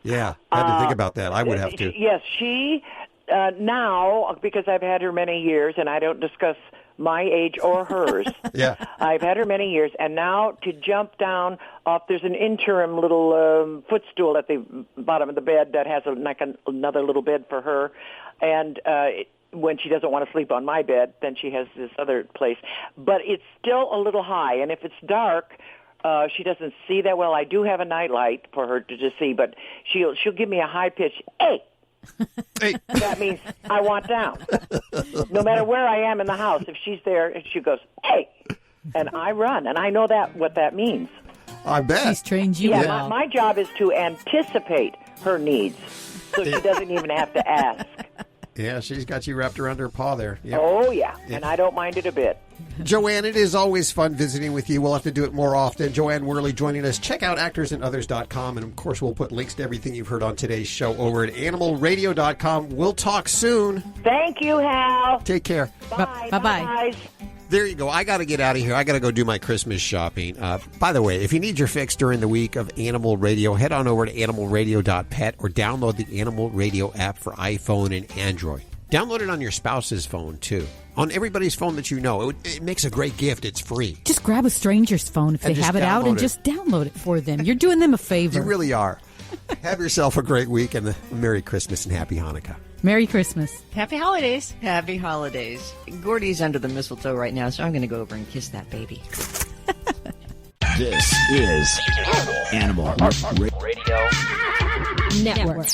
Yeah, I had to think about that. I would have to. Yes, she... now, because I've had her many years, and I don't discuss my age or hers. Yeah. I've had her many years, and now to jump down off, there's an interim little footstool at the bottom of the bed that has another little bed for her, and when she doesn't want to sleep on my bed, then she has this other place. But it's still a little high, and if it's dark... she doesn't see that well. I do have a nightlight for her to just see, but she'll give me a high pitch, hey! That means I want down. No matter where I am in the house, if she's there, she goes, hey! And I run, and I know what that means. I bet. She's trained you Yeah, well. my job is to anticipate her needs, so she doesn't even have to ask. Yeah, she's got you wrapped around her paw there. Yep. Oh, yeah, and I don't mind it a bit. Jo Anne, it is always fun visiting with you. We'll have to do it more often. Jo Anne Worley joining us. Check out actorsandothers.com, and of course, we'll put links to everything you've heard on today's show over at animalradio.com. We'll talk soon. Thank you, Hal. Take care. Bye. Bye-bye. Guys. There you go. I got to get out of here. I got to go do my Christmas shopping. By the way, if you need your fix during the week of Animal Radio, head on over to animalradio.pet or download the Animal Radio app for iPhone and Android. Download it on your spouse's phone, too. On everybody's phone that you know. It makes a great gift. It's free. Just grab a stranger's phone if they have it out and just download it for them. You're doing them a favor. You really are. Have yourself a great week and a Merry Christmas and Happy Hanukkah. Merry Christmas. Happy holidays. Happy holidays. Gordy's under the mistletoe right now, so I'm going to go over and kiss that baby. This is Animal Radio Network.